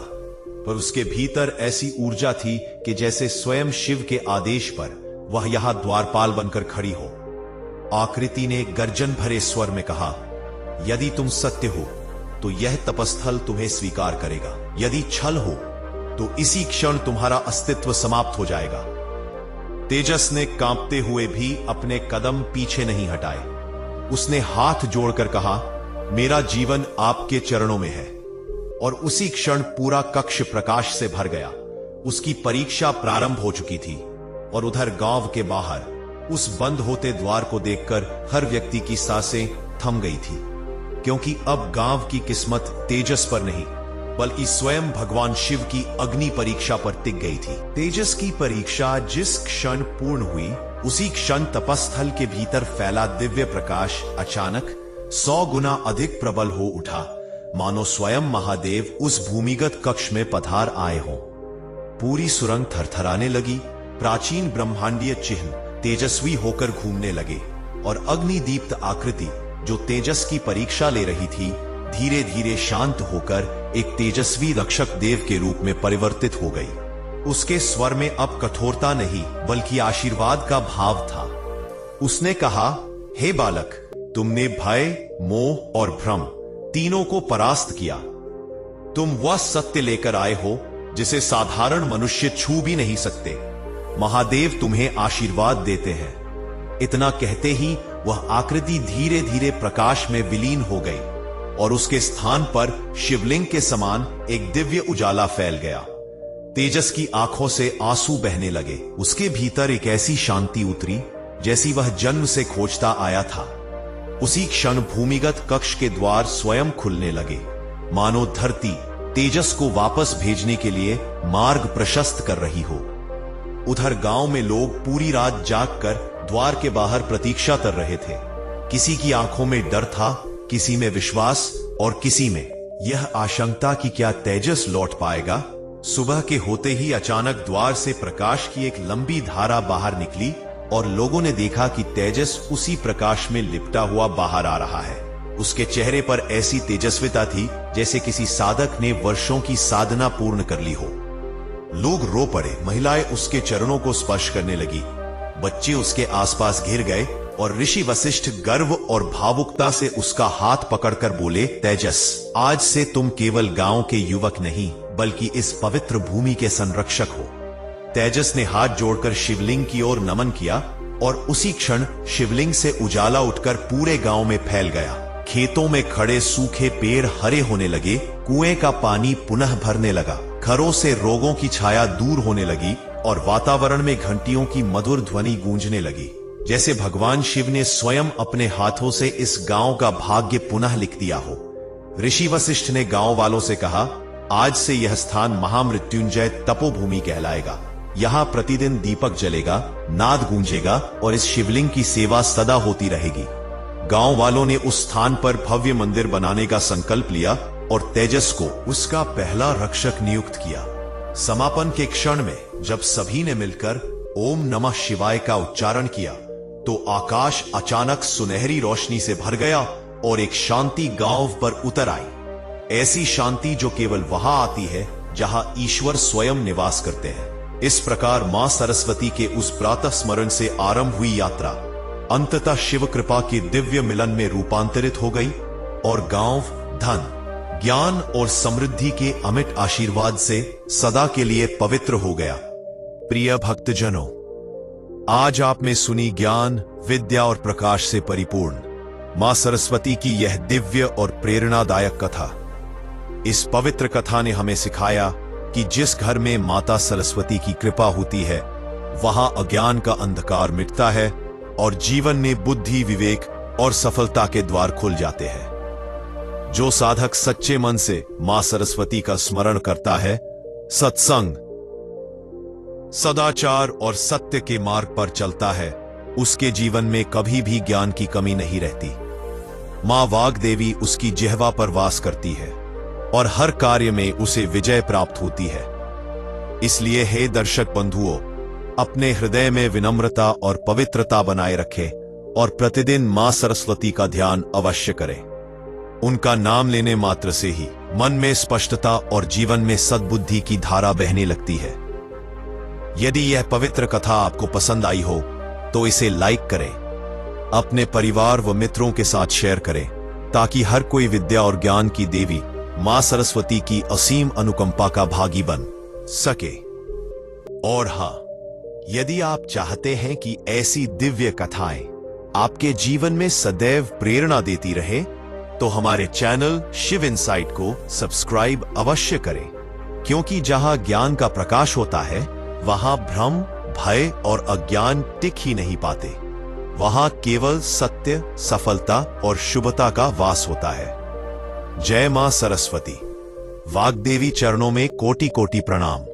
पर उसके भीतर ऐसी ऊर्जा थी कि जैसे स्वयं शिव के आदेश पर वह यहां द्वारपाल बनकर खड़ी हो। आकृति ने गर्जन भरे स्वर में कहा, यदि तुम सत्य हो तो यह तपस्थल तुम्हें स्वीकार करेगा। यदि छल हो तो इसी क्षण तुम्हारा अस्तित्व समाप्त हो जाएगा। तेजस ने कांपते हुए भी अपने कदम पीछे नहीं हटाए। उसने हाथ जोड़कर कहा, मेरा जीवन आपके चरणों में है। और उसी क्षण पूरा कक्ष प्रकाश से भर गया। उसकी परीक्षा प्रारंभ हो चुकी थी। और उधर गांव के बाहर उस बंद होते द्वार को देखकर हर व्यक्ति की सांसें थम गई थी, क्योंकि अब गांव की किस्मत तेजस पर नहीं बल्कि स्वयं भगवान शिव की अग्नि परीक्षा पर टिक गई थी। तेजस की परीक्षा जिस क्षण पूर्ण हुई, उसी क्षण तपस्थल के भीतर फैला दिव्य प्रकाश अचानक 100 गुना अधिक प्रबल हो उठा, मानो स्वयं महादेव उस भूमिगत कक्ष में पधार आए हों। पूरी सुरंग थरथराने लगी। प्राचीन ब्रह्मांडीय चिन्ह तेजस्वी होकर घूमने लगे और अग्निदीप्त आकृति जो तेजस की परीक्षा ले रही थी, धीरे धीरे शांत होकर एक तेजस्वी रक्षक देव के रूप में परिवर्तित हो गई। उसके स्वर में अब कठोरता नहीं बल्कि आशीर्वाद का भाव था। उसने कहा, हे बालक, तुमने भय, मोह और भ्रम तीनों को परास्त किया। तुम वह सत्य लेकर आए हो जिसे साधारण मनुष्य छू भी नहीं सकते। महादेव तुम्हें आशीर्वाद देते हैं। इतना कहते ही वह आकृति धीरे धीरे प्रकाश में विलीन हो गई और उसके स्थान पर शिवलिंग के समान एक दिव्य उजाला फैल गया। तेजस की आंखों से आंसू बहने लगे। उसके भीतर एक ऐसी शांति उतरी जैसी वह जन्म से खोजता आया था। उसी क्षण भूमिगत कक्ष के द्वार स्वयं खुलने लगे, मानो धरती तेजस को वापस भेजने के लिए मार्ग प्रशस्त कर रही हो। उधर गांव में लोग पूरी रात जागकर द्वार के बाहर प्रतीक्षा कर रहे थे। किसी की आंखों में डर था, किसी में विश्वास और किसी में यह आशंका कि क्या तेजस लौट पाएगा। सुबह के होते ही अचानक द्वार से प्रकाश की एक लंबी धारा बाहर निकली और लोगों ने देखा कि तेजस उसी प्रकाश में लिपटा हुआ बाहर आ रहा है। उसके चेहरे पर ऐसी तेजस्विता थी जैसे किसी साधक ने वर्षों की साधना पूर्ण कर ली हो। लोग रो पड़े, महिलाएं उसके चरणों को स्पर्श करने लगी, बच्चे उसके आसपास घिर गए और ऋषि वशिष्ठ गर्व और भावुकता से उसका हाथ पकड़कर बोले, तेजस, आज से तुम केवल गांव के युवक नहीं बल्कि इस पवित्र भूमि के संरक्षक हो। तेजस ने हाथ जोड़कर शिवलिंग की ओर नमन किया और उसी क्षण शिवलिंग से उजाला उठकर पूरे गांव में फैल गया। खेतों में खड़े सूखे पेड़ हरे होने लगे, कुएं का पानी पुनः भरने लगा, घरों से रोगों की छाया दूर होने लगी और वातावरण में घंटियों की मधुर ध्वनि गूंजने लगी, जैसे भगवान शिव ने स्वयं अपने हाथों से इस गांव का भाग्य पुनः लिख दिया हो। ऋषि वशिष्ठ ने गांव वालों से कहा, आज से यह स्थान महामृत्युंजय तपोभूमि कहलाएगा। यहाँ प्रतिदिन दीपक जलेगा, नाद गूंजेगा और इस शिवलिंग की सेवा सदा होती रहेगी। गांव वालों ने उस स्थान पर भव्य मंदिर बनाने का संकल्प लिया और तेजस को उसका पहला रक्षक नियुक्त किया। समापन के क्षण में जब सभी ने मिलकर ओम नमः शिवाय का उच्चारण किया तो आकाश अचानक सुनहरी रोशनी से भर गया और एक शांति गांव पर उतर आई। ऐसी शांति जो केवल वहां आती है जहां ईश्वर स्वयं निवास करते हैं। इस प्रकार मां सरस्वती के उस प्रातः स्मरण से आरंभ हुई यात्रा अंततः शिव कृपा के दिव्य मिलन में रूपांतरित हो गई और गांव धन, ज्ञान और समृद्धि के अमिट आशीर्वाद से सदा के लिए पवित्र हो गया। प्रिय भक्तजनों, आज आप में सुनी ज्ञान, विद्या और प्रकाश से परिपूर्ण मां सरस्वती की यह दिव्य और प्रेरणादायक कथा। इस पवित्र कथा ने हमें सिखाया कि जिस घर में माता सरस्वती की कृपा होती है वहां अज्ञान का अंधकार मिटता है और जीवन में बुद्धि, विवेक और सफलता के द्वार खुल जाते हैं। जो साधक सच्चे मन से मां सरस्वती का स्मरण करता है, सत्संग, सदाचार और सत्य के मार्ग पर चलता है, उसके जीवन में कभी भी ज्ञान की कमी नहीं रहती। मां वाग्देवी उसकी जिह्वा पर वास करती है और हर कार्य में उसे विजय प्राप्त होती है। इसलिए हे दर्शक बंधुओं, अपने हृदय में विनम्रता और पवित्रता बनाए रखें और प्रतिदिन मां सरस्वती का ध्यान अवश्य करें। उनका नाम लेने मात्र से ही मन में स्पष्टता और जीवन में सद्बुद्धि की धारा बहने लगती है। यदि यह पवित्र कथा आपको पसंद आई हो तो इसे लाइक करें, अपने परिवार व मित्रों के साथ शेयर करें, ताकि हर कोई विद्या और ज्ञान की देवी मां सरस्वती की असीम अनुकंपा का भागी बन सके। और हां, यदि आप चाहते हैं कि ऐसी दिव्य कथाएं आपके जीवन में सदैव प्रेरणा देती रहे, तो हमारे चैनल शिव इनसाइट को सब्सक्राइब अवश्य करें, क्योंकि जहां ज्ञान का प्रकाश होता है वहां भ्रम, भय और अज्ञान टिक ही नहीं पाते। वहां केवल सत्य, सफलता और शुभता का वास होता है। जय मां सरस्वती। वाग्देवी चरणों में कोटि कोटि प्रणाम।